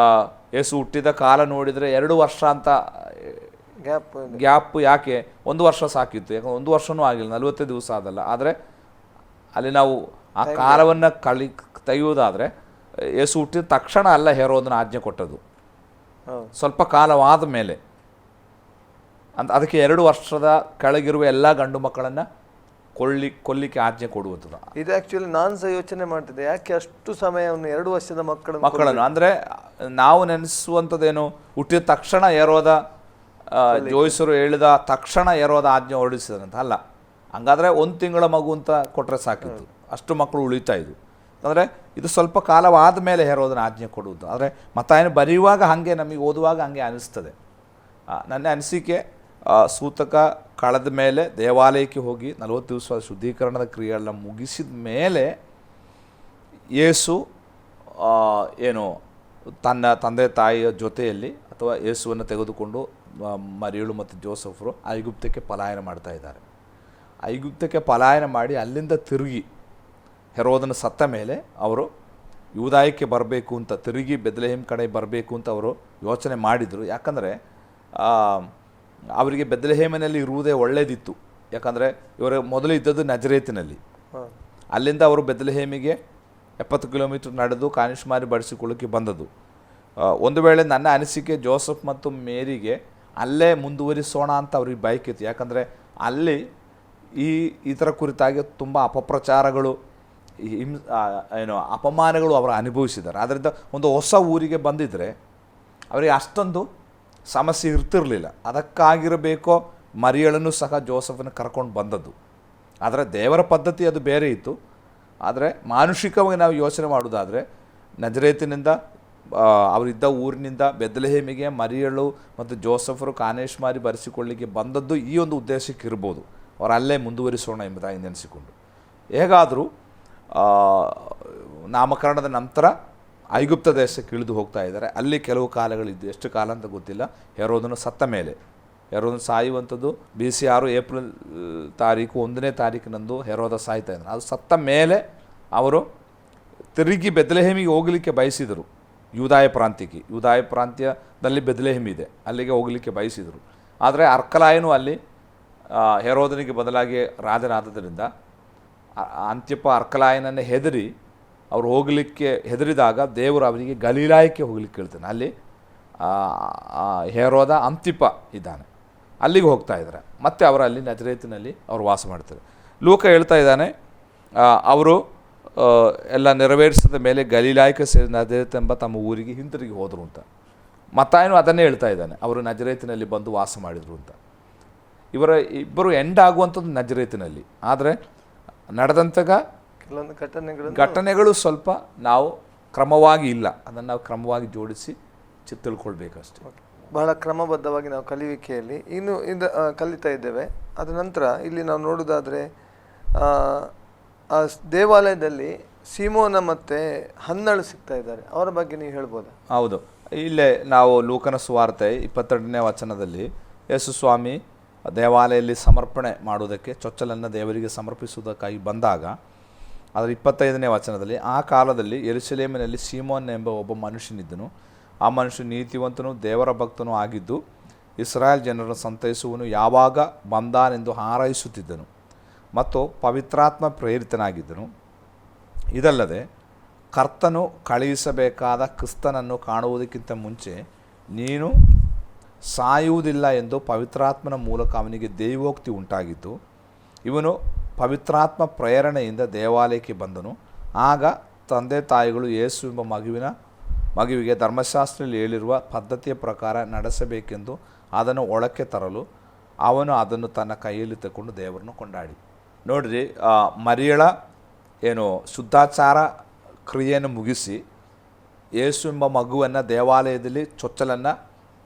ಯೇಸು ಹುಟ್ಟಿದ ಕಾಲ ನೋಡಿದರೆ 2 ವರ್ಷ ಅಂತ ಗ್ಯಾಪ್ ಯಾಕೆ? 1 ವರ್ಷ ಸಾಕಿತ್ತು. ಯಾಕಂದ್ರೆ 1 ವರ್ಷವೂ ಆಗಿಲ್ಲ, 40 ದಿವಸ ಆದಲ್ಲ. ಆದರೆ ಅಲ್ಲಿ ನಾವು ಆ ಕಾಲವನ್ನು ತೆಗೆಯುವುದಾದರೆ ಯೇಸು ಹುಟ್ಟಿದ ತಕ್ಷಣ ಅಲ್ಲ ಹೆರೋದನ ಆಜ್ಞೆ ಕೊಟ್ಟದ್ದು, ಸ್ವಲ್ಪ ಕಾಲವಾದ ಮೇಲೆ. ಅದಕ್ಕೆ 2 ವರ್ಷದ ಕೆಳಗಿರುವ ಎಲ್ಲ ಗಂಡು ಮಕ್ಕಳನ್ನು ಕೊಲ್ಲಿಕ್ಕೆ ಆಜ್ಞೆ ಕೊಡುವಂಥದ್ದು. ಇದು ಆ್ಯಕ್ಚುಲಿ ನಾನು ಸಹ ಯೋಚನೆ ಮಾಡ್ತಿದ್ದೆ, ಯಾಕೆ ಅಷ್ಟು ಸಮಯವನ್ನು 2 ವರ್ಷದ ಮಕ್ಕಳನ್ನು ಅಂದರೆ ನಾವು ನೆನೆಸುವಂಥದ್ದೇನು, ಹುಟ್ಟಿದ ತಕ್ಷಣ ಹೆರೋದ ಜೋಯಿಸರು ಹೇಳಿದ ತಕ್ಷಣ ಹೆರೋದ ಆಜ್ಞೆ ಹೊರಡಿಸಿದಂತ ಅಲ್ಲ. ಹಂಗಾದರೆ 1 ತಿಂಗಳ ಮಗು ಅಂತ ಕೊಟ್ಟರೆ ಸಾಕಿತ್ತು, ಅಷ್ಟು ಮಕ್ಕಳು ಉಳಿತಾ ಇದ್ವು. ಅಂದರೆ ಇದು ಸ್ವಲ್ಪ ಕಾಲವಾದ ಮೇಲೆ ಹೆರೋದನ ಆಜ್ಞೆ ಕೊಡುವುದು. ಆದರೆ ಮತ್ತಾಯನು ಬರೆಯುವಾಗ ಹಾಗೆ, ನಮಗೆ ಓದುವಾಗ ಹಾಗೆ ಅನಿಸ್ತದೆ. ನನ್ನ ಅನಿಸಿಕೆ ಸೂತಕ ಕಳೆದ ಮೇಲೆ ದೇವಾಲಯಕ್ಕೆ ಹೋಗಿ 40 ದಿವಸ ಶುದ್ಧೀಕರಣದ ಕ್ರಿಯೆಗಳನ್ನ ಮುಗಿಸಿದ ಮೇಲೆ ಯೇಸು ಏನು ತನ್ನ ತಂದೆ ತಾಯಿಯ ಜೊತೆಯಲ್ಲಿ ಅಥವಾ ಯೇಸುವನ್ನು ತೆಗೆದುಕೊಂಡು ಮರಿಯಳು ಮತ್ತು ಜೋಸೆಫರು ಐಗುಪ್ತಕ್ಕೆ ಪಲಾಯನ ಮಾಡ್ತಾ ಇದ್ದಾರೆ. ಐಗುಪ್ತಕ್ಕೆ ಪಲಾಯನ ಮಾಡಿ ಅಲ್ಲಿಂದ ತಿರುಗಿ ಹೆರೋದನ ಸತ್ತ ಮೇಲೆ ಅವರು ಯೂದಾಯಕ್ಕೆ ಬರಬೇಕು ಅಂತ, ತಿರುಗಿ ಬೆತ್ಲೆಹೇಮ್ ಕಡೆ ಬರಬೇಕು ಅಂತ ಅವರು ಯೋಚನೆ ಮಾಡಿದರು. ಯಾಕಂದರೆ ಅವರಿಗೆ ಬೆತ್ಲೆಹೇಮಿನಲ್ಲಿ ಇರುವುದೇ ಒಳ್ಳೆಯದಿತ್ತು. ಯಾಕಂದರೆ ಇವರು ಮೊದಲು ಇದ್ದದ್ದು ನಜರೇತಿನಲ್ಲಿ. ಅಲ್ಲಿಂದ ಅವರು ಬೆತ್ಲೆಹೇಮಿಗೆ 70 ಕಿಲೋಮೀಟರ್ ನಡೆದು ಕಾನಿಷ್ಮಾರಿ ಬಡಿಸಿಕೊಳ್ಳೋಕ್ಕೆ ಬಂದದ್ದು. ಒಂದು ವೇಳೆ ನನ್ನ ಅನಿಸಿಕೆ ಜೋಸೆಫ್ ಮತ್ತು ಮೇರಿಗೆ ಅಲ್ಲೇ ಮುಂದುವರಿಸೋಣ ಅಂತ ಅವ್ರಿಗೆ ಬಯಕಿತ್ತು. ಯಾಕಂದರೆ ಅಲ್ಲಿ ಇದರ ಕುರಿತಾಗಿ ತುಂಬ ಅಪಪ್ರಚಾರಗಳು, ಅಪಮಾನಗಳು ಅವರು ಅನುಭವಿಸಿದ್ದಾರೆ. ಆದ್ದರಿಂದ ಒಂದು ಹೊಸ ಊರಿಗೆ ಬಂದಿದ್ದರೆ ಅವರಿಗೆ ಅಷ್ಟೊಂದು ಸಮಸ್ಯೆ ಇರ್ತಿರಲಿಲ್ಲ. ಅದಕ್ಕಾಗಿರಬೇಕೋ ಮರಿಯಳನ್ನು ಸಹ ಜೋಸೆಫನ್ನು ಕರ್ಕೊಂಡು ಬಂದದ್ದು. ಆದರೆ ದೇವರ ಪದ್ಧತಿ ಅದು ಬೇರೆ ಇತ್ತು. ಆದರೆ ಮಾನುಷಿಕವಾಗಿ ನಾವು ಯೋಚನೆ ಮಾಡೋದಾದರೆ ನಜರೇತಿನಿಂದ ಅವರಿದ್ದ ಊರಿನಿಂದ ಬೆತ್ಲೆಹೇಮಿಗೆ ಮರಿಯಳು ಮತ್ತು ಜೋಸೆಫರು ಕಾನೇಶ್ಮಾರಿ ಬರೆಸಿಕೊಳ್ಳಿಕ್ಕೆ ಬಂದದ್ದು ಈ ಒಂದು ಉದ್ದೇಶಕ್ಕೆ ಇರ್ಬೋದು. ಅವರು ಅಲ್ಲೇ ಮುಂದುವರಿಸೋಣ ಎಂಬುದಾಗಿ ನೆನೆಸಿಕೊಂಡು ಹೇಗಾದರೂ ನಾಮಕರಣದ ನಂತರ ಐಗುಪ್ತ ದೇಶಕ್ಕೆ ಇಳಿದು ಹೋಗ್ತಾ ಇದ್ದಾರೆ. ಅಲ್ಲಿ ಕೆಲವು ಕಾಲಗಳಿದ್ದು, ಎಷ್ಟು ಕಾಲ ಅಂತ ಗೊತ್ತಿಲ್ಲ. ಹೆರೋದನು ಸತ್ತ ಮೇಲೆ ಹೆರೋದನ ಸಾಯುವಂಥದ್ದು BC 6 ಏಪ್ರಿಲ್ ತಾರೀಕು 1ನೇ ತಾರೀಕಿನಂದು ಹೆರೋದ ಸಾಯ್ತಾ ಇದ್ದಾನೆ. ಅದು ಸತ್ತ ಮೇಲೆ ಅವರು ತಿರುಗಿ ಬೆತ್ಲೆಹೇಮಿಗೆ ಹೋಗಲಿಕ್ಕೆ ಬಯಸಿದರು. ಯೂದಾಯ ಪ್ರಾಂತ್ಯದಲ್ಲಿ ಬೆತ್ಲೆಹೇಮ್ ಇದೆ, ಅಲ್ಲಿಗೆ ಹೋಗಲಿಕ್ಕೆ ಬಯಸಿದರು. ಆದರೆ ಅರ್ಕಲಾಯನು ಅಲ್ಲಿ ಹೆರೋದನಿಗೆ ಬದಲಾಗಿ ರಾಜನಾದ್ದರಿಂದ ಅಂತ್ಯಪ ಅರ್ಕಲಾಯನನ್ನೇ ಹೆದರಿ ಅವರು ಹೋಗಲಿಕ್ಕೆ ಹೆದರಿದಾಗ ದೇವರು ಅವರಿಗೆ ಗಲೀಲಾಯಕ್ಕೆ ಹೋಗ್ಲಿಕ್ಕೆ ಹೇಳ್ತಾನೆ. ಅಲ್ಲಿ ಹೆರೋದ ಅಂತಿಪ ಇದ್ದಾನೆ, ಅಲ್ಲಿಗೆ ಹೋಗ್ತಾ ಇದ್ದಾರೆ. ಮತ್ತು ಅವರು ಅಲ್ಲಿ ನಜರೇತಿನಲ್ಲಿ ಅವರು ವಾಸ ಮಾಡ್ತಾರೆ. ಲೂಕ ಹೇಳ್ತಾ ಇದ್ದಾನೆ ಅವರು ಎಲ್ಲ ನೆರವೇರಿಸಿದ ಮೇಲೆ ಗಲೀಲಾಯಕ್ಕೆ ಸೇರಿ ನಜರೇತ್ ಎಂಬ ತಮ್ಮ ಊರಿಗೆ ಹಿಂತಿರುಗಿ ಹೋದರು ಅಂತ. ಮತ್ತಾಯನು ಅದನ್ನೇ ಹೇಳ್ತಾ ಇದ್ದಾನೆ, ಅವರು ನಜರೇತಿನಲ್ಲಿ ಬಂದು ವಾಸ ಮಾಡಿದರು ಅಂತ. ಇವರ ಇಬ್ಬರು ಎಂಡ್ ಆಗುವಂಥದ್ದು ನಜರೇತಿನಲ್ಲಿ. ಆದರೆ ನಡೆದಂತಾಗ ಕೆಲವೊಂದು ಘಟನೆಗಳು ಸ್ವಲ್ಪ ನಾವು ಕ್ರಮವಾಗಿ ಇಲ್ಲ, ಅದನ್ನು ನಾವು ಕ್ರಮವಾಗಿ ಜೋಡಿಸಿ ತಿಳ್ಕೊಳ್ಬೇಕಷ್ಟೇ. ಬಹಳ ಕ್ರಮಬದ್ಧವಾಗಿ ನಾವು ಕಲಿಯುವಿಕೆಯಲ್ಲಿ ಇನ್ನು ಕಲಿತಾ ಇದ್ದೇವೆ. ಅದ ನಂತರ ಇಲ್ಲಿ ನಾವು ನೋಡೋದಾದರೆ ಆ ದೇವಾಲಯದಲ್ಲಿ ಸೀಮೋನ ಮತ್ತು ಹನ್ನಳು ಸಿಗ್ತಾ ಇದ್ದಾರೆ, ಅವರ ಬಗ್ಗೆ ನೀವು ಹೇಳ್ಬೋದಾ? ಹೌದು, ಇಲ್ಲೇ ನಾವು ಲೂಕನ ಸುವಾರ್ತೆ 22ನೇ ವಚನದಲ್ಲಿ ಯೇಸು ಸ್ವಾಮಿ ದೇವಾಲಯದಲ್ಲಿ ಸಮರ್ಪಣೆ ಮಾಡುವುದಕ್ಕೆ ಚೊಚ್ಚಲನ್ನು ದೇವರಿಗೆ ಸಮರ್ಪಿಸುವುದಕ್ಕಾಗಿ ಬಂದಾಗ ಅದರ 25ನೇ ವಚನದಲ್ಲಿ, ಆ ಕಾಲದಲ್ಲಿ ಯೆರೂಸಲೇಮಿನಲ್ಲಿ ಸೀಮೋನ್ ಎಂಬ ಒಬ್ಬ ಮನುಷ್ಯನಿದ್ದನು. ಆ ಮನುಷ್ಯನು ನೀತಿವಂತನು ದೇವರ ಭಕ್ತನೂ ಆಗಿದ್ದು ಇಸ್ರಾಯೇಲ್ ಜನರನ್ನು ಸಂತೈಸುವನು ಯಾವಾಗ ಬಂದಾನೆಂದು ಹಾರೈಸುತ್ತಿದ್ದನು ಮತ್ತು ಪವಿತ್ರಾತ್ಮ ಪ್ರೇರಿತನಾಗಿದ್ದನು. ಇದಲ್ಲದೆ ಕರ್ತನು ಕಳುಹಿಸಬೇಕಾದ ಕ್ರಿಸ್ತನನ್ನು ಕಾಣುವುದಕ್ಕಿಂತ ಮುಂಚೆ ನೀನು ಸಾಯುವುದಿಲ್ಲ ಎಂದು ಪವಿತ್ರಾತ್ಮನ ಮೂಲಕ ಅವನಿಗೆ ದೈವೋಕ್ತಿ ಉಂಟಾಗಿತ್ತು. ಇವನು ಪವಿತ್ರಾತ್ಮ ಪ್ರೇರಣೆಯಿಂದ ದೇವಾಲಯಕ್ಕೆ ಬಂದನು. ಆಗ ತಂದೆ ತಾಯಿಗಳು ಯೇಸು ಎಂಬ ಮಗುವಿಗೆ ಧರ್ಮಶಾಸ್ತ್ರದಲ್ಲಿ ಹೇಳಿರುವ ಪದ್ಧತಿಯ ಪ್ರಕಾರ ನಡೆಸಬೇಕೆಂದು ಅದನ್ನು ಒಳಕ್ಕೆ ತರಲು ಅವನು ಅದನ್ನು ತನ್ನ ಕೈಯಲ್ಲಿ ತಗೊಂಡು ದೇವರನ್ನು ಕೊಂಡಾಡಿ. ನೋಡ್ರಿ, ಮರಿಯಳ ಏನು ಶುದ್ಧಾಚಾರ ಕ್ರಿಯೆಯನ್ನು ಮುಗಿಸಿ ಯೇಸು ಎಂಬ ಮಗುವನ್ನು ದೇವಾಲಯದಲ್ಲಿ ಚೊಚ್ಚಲನ್ನು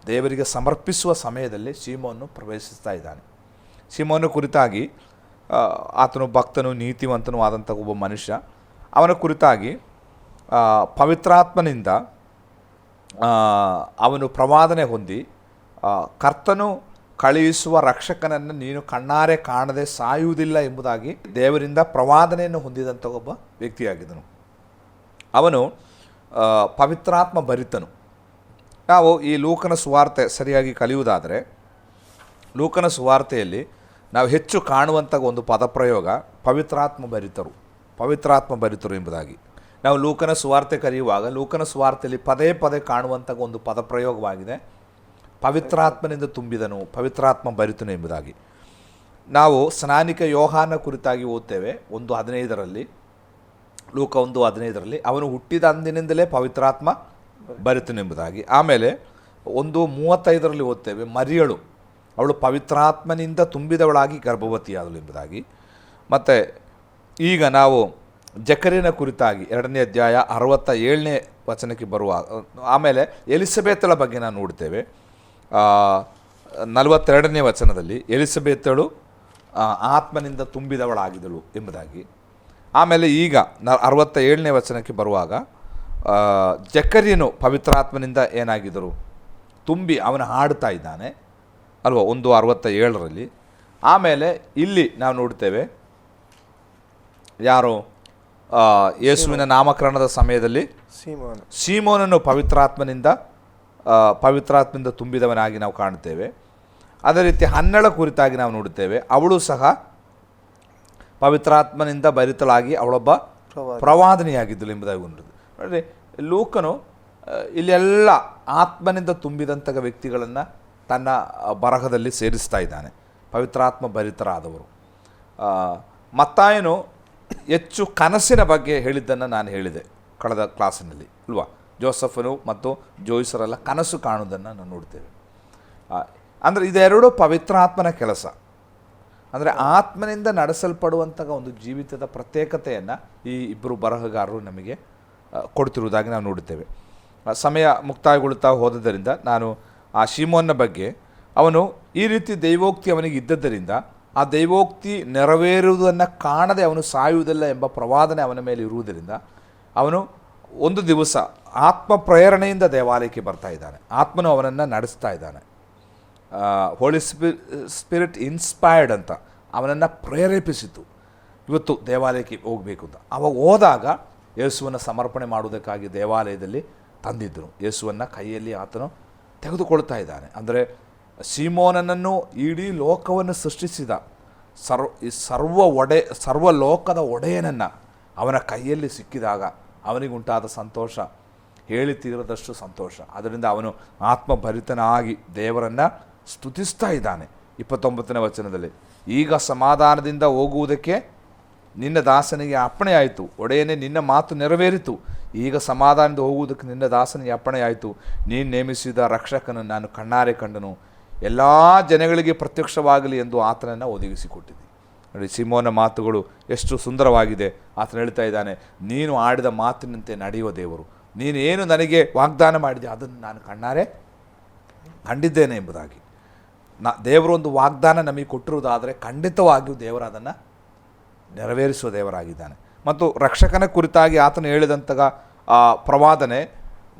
ದೇವರಿಗೆ ಸಮರ್ಪಿಸುವ ಸಮಯದಲ್ಲಿ ಸೀಮೋನು ಪ್ರವೇಶಿಸ್ತಾ ಇದ್ದಾನೆ. ಸೀಮೋನ ಕುರಿತಾಗಿ ಆತನು ಭಕ್ತನು ನೀತಿವಂತನೂ ಆದಂಥ ಒಬ್ಬ ಮನುಷ್ಯ. ಅವನ ಕುರಿತಾಗಿ ಪವಿತ್ರಾತ್ಮನಿಂದ ಅವನು ಪ್ರವಾದನೆ ಹೊಂದಿ ಕರ್ತನು ಕಳುಹಿಸುವ ರಕ್ಷಕನನ್ನು ನೀನು ಕಣ್ಣಾರೆ ಕಾಣದೆ ಸಾಯುವುದಿಲ್ಲ ಎಂಬುದಾಗಿ ದೇವರಿಂದ ಪ್ರವಾದನೆಯನ್ನು ಹೊಂದಿದಂಥ ಒಬ್ಬ ವ್ಯಕ್ತಿಯಾಗಿದ್ದನು. ಅವನು ಪವಿತ್ರಾತ್ಮ ಭರಿತನು. ನಾವು ಈ ಲೂಕನ ಸುವಾರ್ತೆ ಸರಿಯಾಗಿ ಕಲಿಯುವುದಾದರೆ ಲೂಕನ ಸುವಾರ್ತೆಯಲ್ಲಿ ನಾವು ಹೆಚ್ಚು ಕಾಣುವಂಥ ಒಂದು ಪದಪ್ರಯೋಗ ಪವಿತ್ರಾತ್ಮ ಭರಿತರು ಎಂಬುದಾಗಿ. ನಾವು ಲೂಕನ ಸುವಾರ್ತೆ ಕಲಿಯುವಾಗ ಲೂಕನ ಸುವಾರ್ತೆಯಲ್ಲಿ ಪದೇ ಪದೇ ಕಾಣುವಂಥ ಒಂದು ಪದಪ್ರಯೋಗವಾಗಿದೆ, ಪವಿತ್ರಾತ್ಮನಿಂದ ತುಂಬಿದನು, ಪವಿತ್ರಾತ್ಮ ಭರಿತನು ಎಂಬುದಾಗಿ. ನಾವು ಸ್ನಾನಿಕ ಯೋಹಾನ ಕುರಿತಾಗಿ ಓದ್ತೇವೆ 1:15 ಲೂಕ 1:15 ಅವನು ಹುಟ್ಟಿದ ಅಂದಿನಿಂದಲೇ ಪವಿತ್ರಾತ್ಮ ಭರಿತನು ಎಂಬುದಾಗಿ. ಆಮೇಲೆ 1:35 ಓದ್ತೇವೆ ಮರಿಯಳು ಅವಳು ಪವಿತ್ರಾತ್ಮನಿಂದ ತುಂಬಿದವಳಾಗಿ ಗರ್ಭವತಿಯಾದಳು ಎಂಬುದಾಗಿ. ಮತ್ತು ಈಗ ನಾವು ಜಕರಿಯನ ಕುರಿತಾಗಿ 2ನೇ ಅಧ್ಯಾಯ 67ನೇ ವಚನಕ್ಕೆ ಬರುವಾಗ, ಆಮೇಲೆ ಎಲಿಸಬೇತಳ ಬಗ್ಗೆ ನಾವು ನೋಡ್ತೇವೆ 42ನೇ ವಚನದಲ್ಲಿ ಎಲಿಸಬೇತಳು ಆತ್ಮನಿಂದ ತುಂಬಿದವಳಾಗಿದ್ದಳು ಎಂಬುದಾಗಿ. ಆಮೇಲೆ ಈಗ 67ನೇ ವಚನಕ್ಕೆ ಬರುವಾಗ ಜಕರಿಯನು ಪವಿತ್ರಾತ್ಮನಿಂದ ಏನಾಗಿದ್ದರು ತುಂಬಿ ಅವನು ಹಾಡ್ತಾ ಇದ್ದಾನೆ ಅಲ್ವಾ 1:67. ಆಮೇಲೆ ಇಲ್ಲಿ ನಾವು ನೋಡ್ತೇವೆ ಯಾರು ಯೇಸುವಿನ ನಾಮಕರಣದ ಸಮಯದಲ್ಲಿ ಸೀಮೋನನ್ನು ಪವಿತ್ರಾತ್ಮನಿಂದ ತುಂಬಿದವನಾಗಿ ನಾವು ಕಾಣುತ್ತೇವೆ. ಅದೇ ರೀತಿ ಹನ್ನಳ ಕುರಿತಾಗಿ ನಾವು ನೋಡುತ್ತೇವೆ, ಅವಳು ಸಹ ಪವಿತ್ರಾತ್ಮನಿಂದ ಭರಿತಳಾಗಿ ಅವಳೊಬ್ಬ ಪ್ರವಾದನೆಯಾಗಿದ್ದಳು ಎಂಬುದಾಗಿ ನೋಡ್ರಿ. ಲೂಕನು ಇಲ್ಲೆಲ್ಲ ಆತ್ಮನಿಂದ ತುಂಬಿದಂಥ ವ್ಯಕ್ತಿಗಳನ್ನು ತನ್ನ ಬರಹದಲ್ಲಿ ಸೇರಿಸ್ತಾ ಇದ್ದಾನೆ, ಪವಿತ್ರಾತ್ಮ ಭರಿತರಾದವರು. ಮತ್ತಾಯನು ಹೆಚ್ಚು ಕನಸಿನ ಬಗ್ಗೆ ಹೇಳಿದ್ದನ್ನು ನಾನು ಹೇಳಿದೆ ಕಳೆದ ಕ್ಲಾಸಿನಲ್ಲಿ ಅಲ್ವಾ. ಜೋಸಫನು ಮತ್ತು ಜೋಯಿಸರೆಲ್ಲ ಕನಸು ಕಾಣುವುದನ್ನು ನಾವು ನೋಡ್ತೇವೆ. ಅಂದರೆ ಇದೆರಡು ಪವಿತ್ರಾತ್ಮನ ಕೆಲಸ. ಅಂದರೆ ಆತ್ಮನಿಂದ ನಡೆಸಲ್ಪಡುವಂಥ ಒಂದು ಜೀವಿತದ ಪ್ರತ್ಯೇಕತೆಯನ್ನು ಈ ಇಬ್ಬರು ಬರಹಗಾರರು ನಮಗೆ ಕೊಡ್ತಿರುವುದಾಗಿ ನಾವು ನೋಡುತ್ತೇವೆ. ಸಮಯ ಮುಕ್ತಾಯಗೊಳ್ಳುತ್ತಾ ಹೋದದ್ದರಿಂದ ನಾನು ಆ ಶೀಮೋನ್ನ ಬಗ್ಗೆ, ಅವನು ಈ ರೀತಿ ದೈವೋಕ್ತಿ ಅವನಿಗೆ ಇದ್ದದ್ದರಿಂದ ಆ ದೈವೋಕ್ತಿ ನೆರವೇರುವುದನ್ನು ಕಾಣದೆ ಅವನು ಸಾಯುವುದಿಲ್ಲ ಎಂಬ ಪ್ರವಾದನೆ ಅವನ ಮೇಲೆ ಇರುವುದರಿಂದ ಅವನು ಒಂದು ದಿವಸ ಆತ್ಮ ಪ್ರೇರಣೆಯಿಂದ ದೇವಾಲಯಕ್ಕೆ ಬರ್ತಾ ಇದ್ದಾನೆ. ಆತ್ಮನು ಅವನನ್ನು ನಡೆಸ್ತಾ ಇದ್ದಾನೆ. ಹೋಲಿ ಸ್ಪಿರಿಟ್ ಇನ್ಸ್ಪೈರ್ಡ್ ಅಂತ ಅವನನ್ನು ಪ್ರೇರೇಪಿಸಿತು ಇವತ್ತು ದೇವಾಲಯಕ್ಕೆ ಹೋಗಬೇಕು ಅಂತ. ಅವಾಗ ಹೋದಾಗ ಯೇಸುವನ್ನು ಸಮರ್ಪಣೆ ಮಾಡುವುದಕ್ಕಾಗಿ ದೇವಾಲಯದಲ್ಲಿ ತಂದಿದ್ದರು. ಯೇಸುವನ್ನು ಕೈಯಲ್ಲಿ ಆತನು ತೆಗೆದುಕೊಳ್ತಾ ಇದ್ದಾನೆ. ಅಂದರೆ ಸೀಮೋನನನ್ನು ಇಡೀ ಲೋಕವನ್ನು ಸೃಷ್ಟಿಸಿದ ಸರ್ವ ಲೋಕದ ಒಡೆಯನನ್ನು ಅವನ ಕೈಯಲ್ಲಿ ಸಿಕ್ಕಿದಾಗ ಅವನಿಗುಂಟಾದ ಸಂತೋಷ ಹೇಳಿ ತೀರದಷ್ಟು ಸಂತೋಷ. ಅದರಿಂದ ಅವನು ಆತ್ಮಭರಿತನಾಗಿ ದೇವರನ್ನು ಸ್ತುತಿಸ್ತಾ ಇದ್ದಾನೆ. 29ನೇ ವಚನದಲ್ಲಿ, ಈಗ ಸಮಾಧಾನದಿಂದ ಹೋಗುವುದಕ್ಕೆ ನಿನ್ನ ದಾಸನಿಗೆ ಅಪ್ಪಣೆ ಆಯಿತು, ಒಡೆಯನೇ ನಿನ್ನ ಮಾತು ನೆರವೇರಿತು. ಈಗ ಸಮಾಧಾನದಿಂದ ಹೋಗುವುದಕ್ಕೆ ನಿನ್ನ ದಾಸನಿಗೆ ಅಪ್ಪಣೆ ಆಯಿತು. ನೀನು ನೇಮಿಸಿದ ರಕ್ಷಕನನ್ನು ನಾನು ಕಣ್ಣಾರೆ ಕಂಡನು, ಎಲ್ಲ ಜನಗಳಿಗೆ ಪ್ರತ್ಯಕ್ಷವಾಗಲಿ ಎಂದು ಆತನನ್ನು ಒದಗಿಸಿಕೊಟ್ಟಿದ್ದೆ. ನೋಡಿ, ಸಿಮೋನ ಮಾತುಗಳು ಎಷ್ಟು ಸುಂದರವಾಗಿದೆ. ಆತನು ಹೇಳ್ತಾ ಇದ್ದಾನೆ, ನೀನು ಆಡಿದ ಮಾತಿನಂತೆ ನಡೆಯುವ ದೇವರು, ನೀನು ಏನು ನನಗೆ ವಾಗ್ದಾನ ಮಾಡಿದೆ ಅದನ್ನು ನಾನು ಕಣ್ಣಾರೆ ಕಂಡಿದ್ದೇನೆ ಎಂಬುದಾಗಿ. ದೇವರು ಒಂದು ವಾಗ್ದಾನ ನಮಗೆ ಕೊಟ್ಟಿರುವುದಾದರೆ ಖಂಡಿತವಾಗಿಯೂ ದೇವರು ಅದನ್ನು ನೆರವೇರಿಸುವ ದೇವರಾಗಿದ್ದಾನೆ. ಮತ್ತು ರಕ್ಷಕನ ಕುರಿತಾಗಿ ಆತನು ಹೇಳಿದಂತಹ ಪ್ರವಾದನೆ,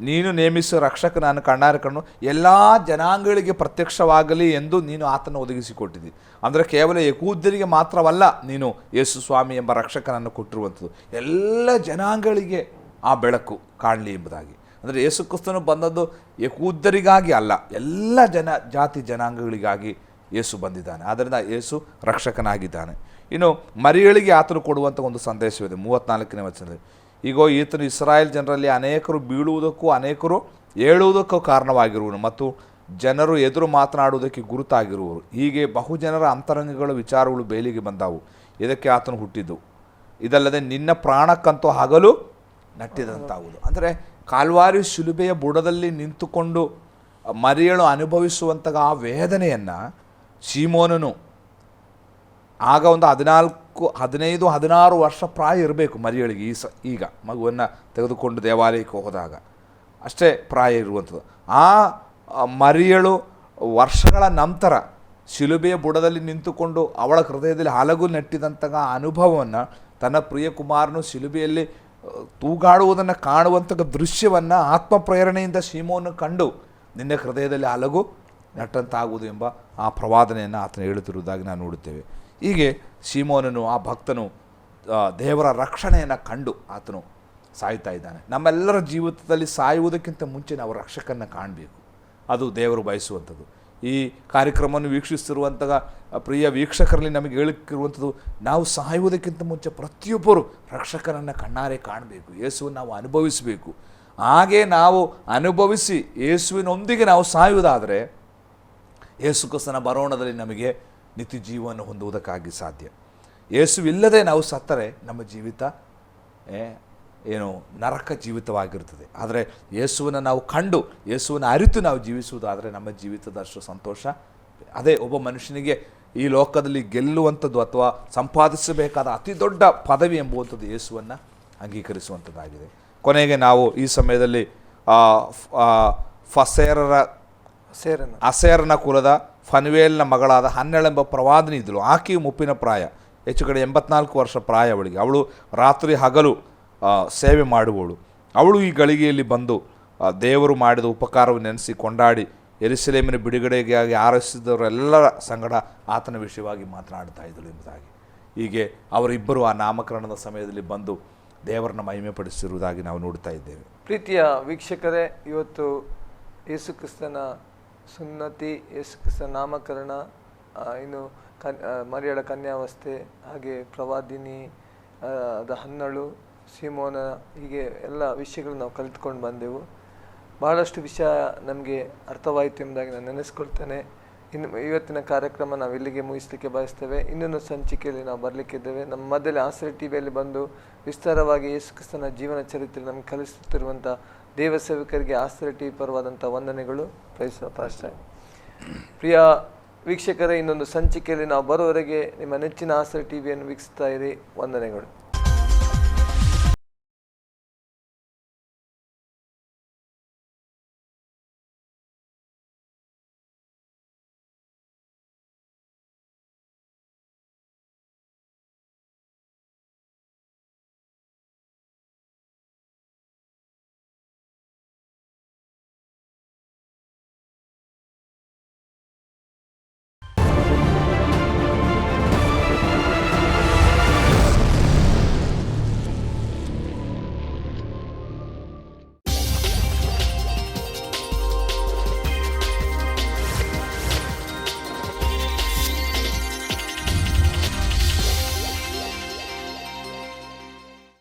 ನೀನು ನೇಮಿಸುವ ರಕ್ಷಕ ನಾನು ಕಣ್ಣಾರೆ ಕಂಡು ಎಲ್ಲ ಜನಾಂಗಗಳಿಗೆ ಪ್ರತ್ಯಕ್ಷವಾಗಲಿ ಎಂದು ನೀನು ಆತನ್ನು ಒದಗಿಸಿಕೊಟ್ಟಿದ್ದಿ. ಅಂದರೆ ಕೇವಲ ಯಹೂದ್ಯರಿಗೆ ಮಾತ್ರವಲ್ಲ ನೀನು ಯೇಸು ಸ್ವಾಮಿ ಎಂಬ ರಕ್ಷಕನನ್ನು ಕೊಟ್ಟಿರುವಂಥದ್ದು, ಎಲ್ಲ ಜನಾಂಗಗಳಿಗೆ ಆ ಬೆಳಕು ಕಾಣಲಿ ಎಂಬುದಾಗಿ. ಅಂದರೆ ಯೇಸು ಕ್ರಿಸ್ತನು ಬಂದದ್ದು ಯಹೂದ್ಯರಿಗಾಗಿ ಅಲ್ಲ, ಎಲ್ಲ ಜಾತಿ ಜನಾಂಗಗಳಿಗಾಗಿ ಯೇಸು ಬಂದಿದ್ದಾನೆ. ಆದ್ದರಿಂದ ಯೇಸು ರಕ್ಷಕನಾಗಿದ್ದಾನೆ. ಇನ್ನು ಮರಿಯಳಿಗೆ ಆತನು ಕೊಡುವಂಥ ಒಂದು ಸಂದೇಶವಿದೆ 34ನೇ ವಚನದಲ್ಲಿ. ಈಗೋ ಈತನು ಇಸ್ರಾಯೇಲ್ ಜನರಲ್ಲಿ ಅನೇಕರು ಬೀಳುವುದಕ್ಕೂ ಅನೇಕರು ಏಳುವುದಕ್ಕೂ ಕಾರಣವಾಗಿರುವನು ಮತ್ತು ಜನರು ಎದುರು ಮಾತನಾಡುವುದಕ್ಕೆ ಗುರುತಾಗಿರುವರು. ಹೀಗೆ ಬಹುಜನರ ಅಂತರಂಗಗಳ ವಿಚಾರಗಳು ಬೇಲಿಗೆ ಬಂದಾವು. ಇದಕ್ಕೆ ಆತನು ಹುಟ್ಟಿದ್ದು. ಇದಲ್ಲದೆ ನಿನ್ನ ಪ್ರಾಣಕ್ಕಂತೂ ಹಗಲು ನಟ್ಟಿದಂತಾಗುವುದು. ಅಂದರೆ ಕಾಲ್ವಾರಿ ಶಿಲುಬೆಯ ಬುಡದಲ್ಲಿ ನಿಂತುಕೊಂಡು ಮರಿಯಳು ಅನುಭವಿಸುವಂತಹ ಆ ವೇದನೆಯನ್ನು ಸೀಮೋನನು ಆಗ ಒಂದು 15-16 ವರ್ಷ ಪ್ರಾಯ ಇರಬೇಕು ಮರಿಯಳಿಗೆ. ಈಗ ಮಗುವನ್ನು ತೆಗೆದುಕೊಂಡು ದೇವಾಲಯಕ್ಕೆ ಹೋದಾಗ ಅಷ್ಟೇ ಪ್ರಾಯ ಇರುವಂಥದ್ದು. ಆ ಮರಿಯಳು ವರ್ಷಗಳ ನಂತರ ಶಿಲುಬೆಯ ಬುಡದಲ್ಲಿ ನಿಂತುಕೊಂಡು ಅವಳ ಹೃದಯದಲ್ಲಿ ಹಲಗು ನೆಟ್ಟಿದಂತಹ ಅನುಭವವನ್ನು ತನ್ನ ಪ್ರಿಯ ಕುಮಾರನು ಶಿಲುಬೆಯಲ್ಲಿ ತೂಗಾಡುವುದನ್ನು ಕಾಣುವಂಥ ದೃಶ್ಯವನ್ನು ಆತ್ಮ ಪ್ರೇರಣೆಯಿಂದ ಸೀಮೋನು ಕಂಡು ನಿನ್ನ ಹೃದಯದಲ್ಲಿ ಹಲಗು ನಟ್ಟಂತಾಗುವುದು ಎಂಬ ಆ ಪ್ರವಾದನೆಯನ್ನು ಆತನು ಹೇಳುತ್ತಿರುವುದಾಗಿ ನಾವು ನೋಡುತ್ತೇವೆ. ಹೀಗೆ ಸೀಮೋನನು ಆ ಭಕ್ತನು ದೇವರ ರಕ್ಷಣೆಯನ್ನು ಕಂಡು ಆತನು ಸಾಯ್ತಾ ಇದ್ದಾನೆ. ನಮ್ಮೆಲ್ಲರ ಜೀವಿತದಲ್ಲಿ ಸಾಯುವುದಕ್ಕಿಂತ ಮುಂಚೆ ನಾವು ರಕ್ಷಕನ್ನು ಕಾಣಬೇಕು, ಅದು ದೇವರು ಬಯಸುವಂಥದ್ದು. ಈ ಕಾರ್ಯಕ್ರಮವನ್ನು ವೀಕ್ಷಿಸ್ತಿರುವಂತಹ ಪ್ರಿಯ ವೀಕ್ಷಕರಲ್ಲಿ ನಮಗೆ ಹೇಳಿರುವಂಥದ್ದು, ನಾವು ಸಾಯುವುದಕ್ಕಿಂತ ಮುಂಚೆ ಪ್ರತಿಯೊಬ್ಬರು ರಕ್ಷಕನನ್ನು ಕಣ್ಣಾರೆ ಕಾಣಬೇಕು, ಯೇಸುವನ್ನು ನಾವು ಅನುಭವಿಸಬೇಕು. ಹಾಗೆ ನಾವು ಅನುಭವಿಸಿ ಯೇಸುವಿನೊಂದಿಗೆ ನಾವು ಸಾಯುವುದಾದರೆ ಯೇಸು ಕ್ರಿಸ್ತನ ಬರೋಣದಲ್ಲಿ ನಮಗೆ ನಿತ್ಯ ಜೀವವನ್ನು ಹೊಂದುವುದಕ್ಕಾಗಿ ಸಾಧ್ಯ. ಯೇಸುವಿಲ್ಲದೆ ನಾವು ಸತ್ತರೆ ನಮ್ಮ ಜೀವಿತ ಏನು ನರಕ ಜೀವಿತವಾಗಿರುತ್ತದೆ. ಆದರೆ ಯೇಸುವನ್ನು ನಾವು ಕಂಡು ಯೇಸುವನ್ನು ಅರಿತು ನಾವು ಜೀವಿಸುವುದಾದರೆ ನಮ್ಮ ಜೀವಿತದಷ್ಟು ಸಂತೋಷ. ಅದೇ ಒಬ್ಬ ಮನುಷ್ಯನಿಗೆ ಈ ಲೋಕದಲ್ಲಿ ಗೆಲ್ಲುವಂಥದ್ದು ಅಥವಾ ಸಂಪಾದಿಸಬೇಕಾದ ಅತಿ ದೊಡ್ಡ ಪದವಿ ಎಂಬುವಂಥದ್ದು ಯೇಸುವನ್ನು ಅಂಗೀಕರಿಸುವಂಥದ್ದಾಗಿದೆ. ಕೊನೆಗೆ ನಾವು ಈ ಸಮಯದಲ್ಲಿ ಅಸೇರನ ಕುಲದ ಫನ್ವೇಲ್ನ ಮಗಳಾದ ಹನ್ನೆಳ ಎಂಬ ಪ್ರವಾದಿನಿ ಇದ್ದಳು. ಆಕೆಯು ಮುಪ್ಪಿನ ಪ್ರಾಯ, ಹೆಚ್ಚು ಕಡೆ 84 ವರ್ಷ ಪ್ರಾಯ ಅವಳಿಗೆ. ಅವಳು ರಾತ್ರಿ ಹಗಲು ಸೇವೆ ಮಾಡುವವಳು. ಅವಳು ಈ ಗಳಿಗೆಯಲ್ಲಿ ಬಂದು ದೇವರು ಮಾಡಿದ ಉಪಕಾರವನ್ನು ನೆನೆಸಿ ಕೊಂಡಾಡಿ ಯೆರೂಸಲೇಮಿನ ಬಿಡುಗಡೆಗಾಗಿ ಆರೈಸಿದವರೆಲ್ಲರ ಸಂಗಡ ಆತನ ವಿಷಯವಾಗಿ ಮಾತನಾಡ್ತಾ ಇದ್ದಳು ಎಂಬುದಾಗಿ. ಹೀಗೆ ಅವರಿಬ್ಬರು ಆ ನಾಮಕರಣದ ಸಮಯದಲ್ಲಿ ಬಂದು ದೇವರನ್ನ ಮಹಿಮೆಪಡಿಸಿರುವುದಾಗಿ ನಾವು ನೋಡ್ತಾ ಇದ್ದೇವೆ. ಪ್ರೀತಿಯ ವೀಕ್ಷಕರೇ, ಇವತ್ತು ಯೇಸು ಕ್ರಿಸ್ತನ ಸುನ್ನತಿ, ಯೇಸು ಕ್ರಿಸ್ತನ ನಾಮಕರಣ, ಇನ್ನು ಮರಿಯಳ ಕನ್ಯಾವಸ್ಥೆ, ಹಾಗೆ ಪ್ರವಾದಿನಿ ಹನ್ನಳು, ಸೀಮೋನ, ಹೀಗೆ ಎಲ್ಲ ವಿಷಯಗಳು ನಾವು ಕಲಿತ್ಕೊಂಡು ಬಂದೆವು. ಬಹಳಷ್ಟು ವಿಷಯ ನಮಗೆ ಅರ್ಥವಾಯಿತು ಎಂಬುದಾಗಿ ನಾನು ನೆನೆಸ್ಕೊಳ್ತೇನೆ. ಇನ್ನು ಇವತ್ತಿನ ಕಾರ್ಯಕ್ರಮ ನಾವು ಇಲ್ಲಿಗೆ ಮುಗಿಸಲಿಕ್ಕೆ ಬಯಸ್ತೇವೆ. ಇನ್ನೊಂದು ಸಂಚಿಕೆಯಲ್ಲಿ ನಾವು ಬರಲಿಕ್ಕಿದ್ದೇವೆ. ನಮ್ಮ ಮಧ್ಯದಲ್ಲಿ ಆಶ್ರಯ ಟಿವಿಯಲ್ಲಿ ಬಂದು ವಿಸ್ತಾರವಾಗಿ ಯೇಸು ಕ್ರಿಸ್ತನ ಜೀವನ ಚರಿತ್ರೆ ನಮಗೆ ಕಲಿಸುತ್ತಿರುವಂಥ ದೇವ ಸೇವಕರಿಗೆ ಆಶ್ರಯ ಟಿವಿ ಪರವಾದಂಥ ವಂದನೆಗಳು. ಪಾಸ್ಟರ್. ಪ್ರಿಯ ವೀಕ್ಷಕರೇ, ಇನ್ನೊಂದು ಸಂಚಿಕೆಯಲ್ಲಿ ನಾವು ಬರುವವರೆಗೆ ನಿಮ್ಮ ನೆಚ್ಚಿನ ಆಶ್ರಯ ಟಿವಿಯನ್ನು ವೀಕ್ಷಿಸ್ತಾ ಇರಿ. ವಂದನೆಗಳು.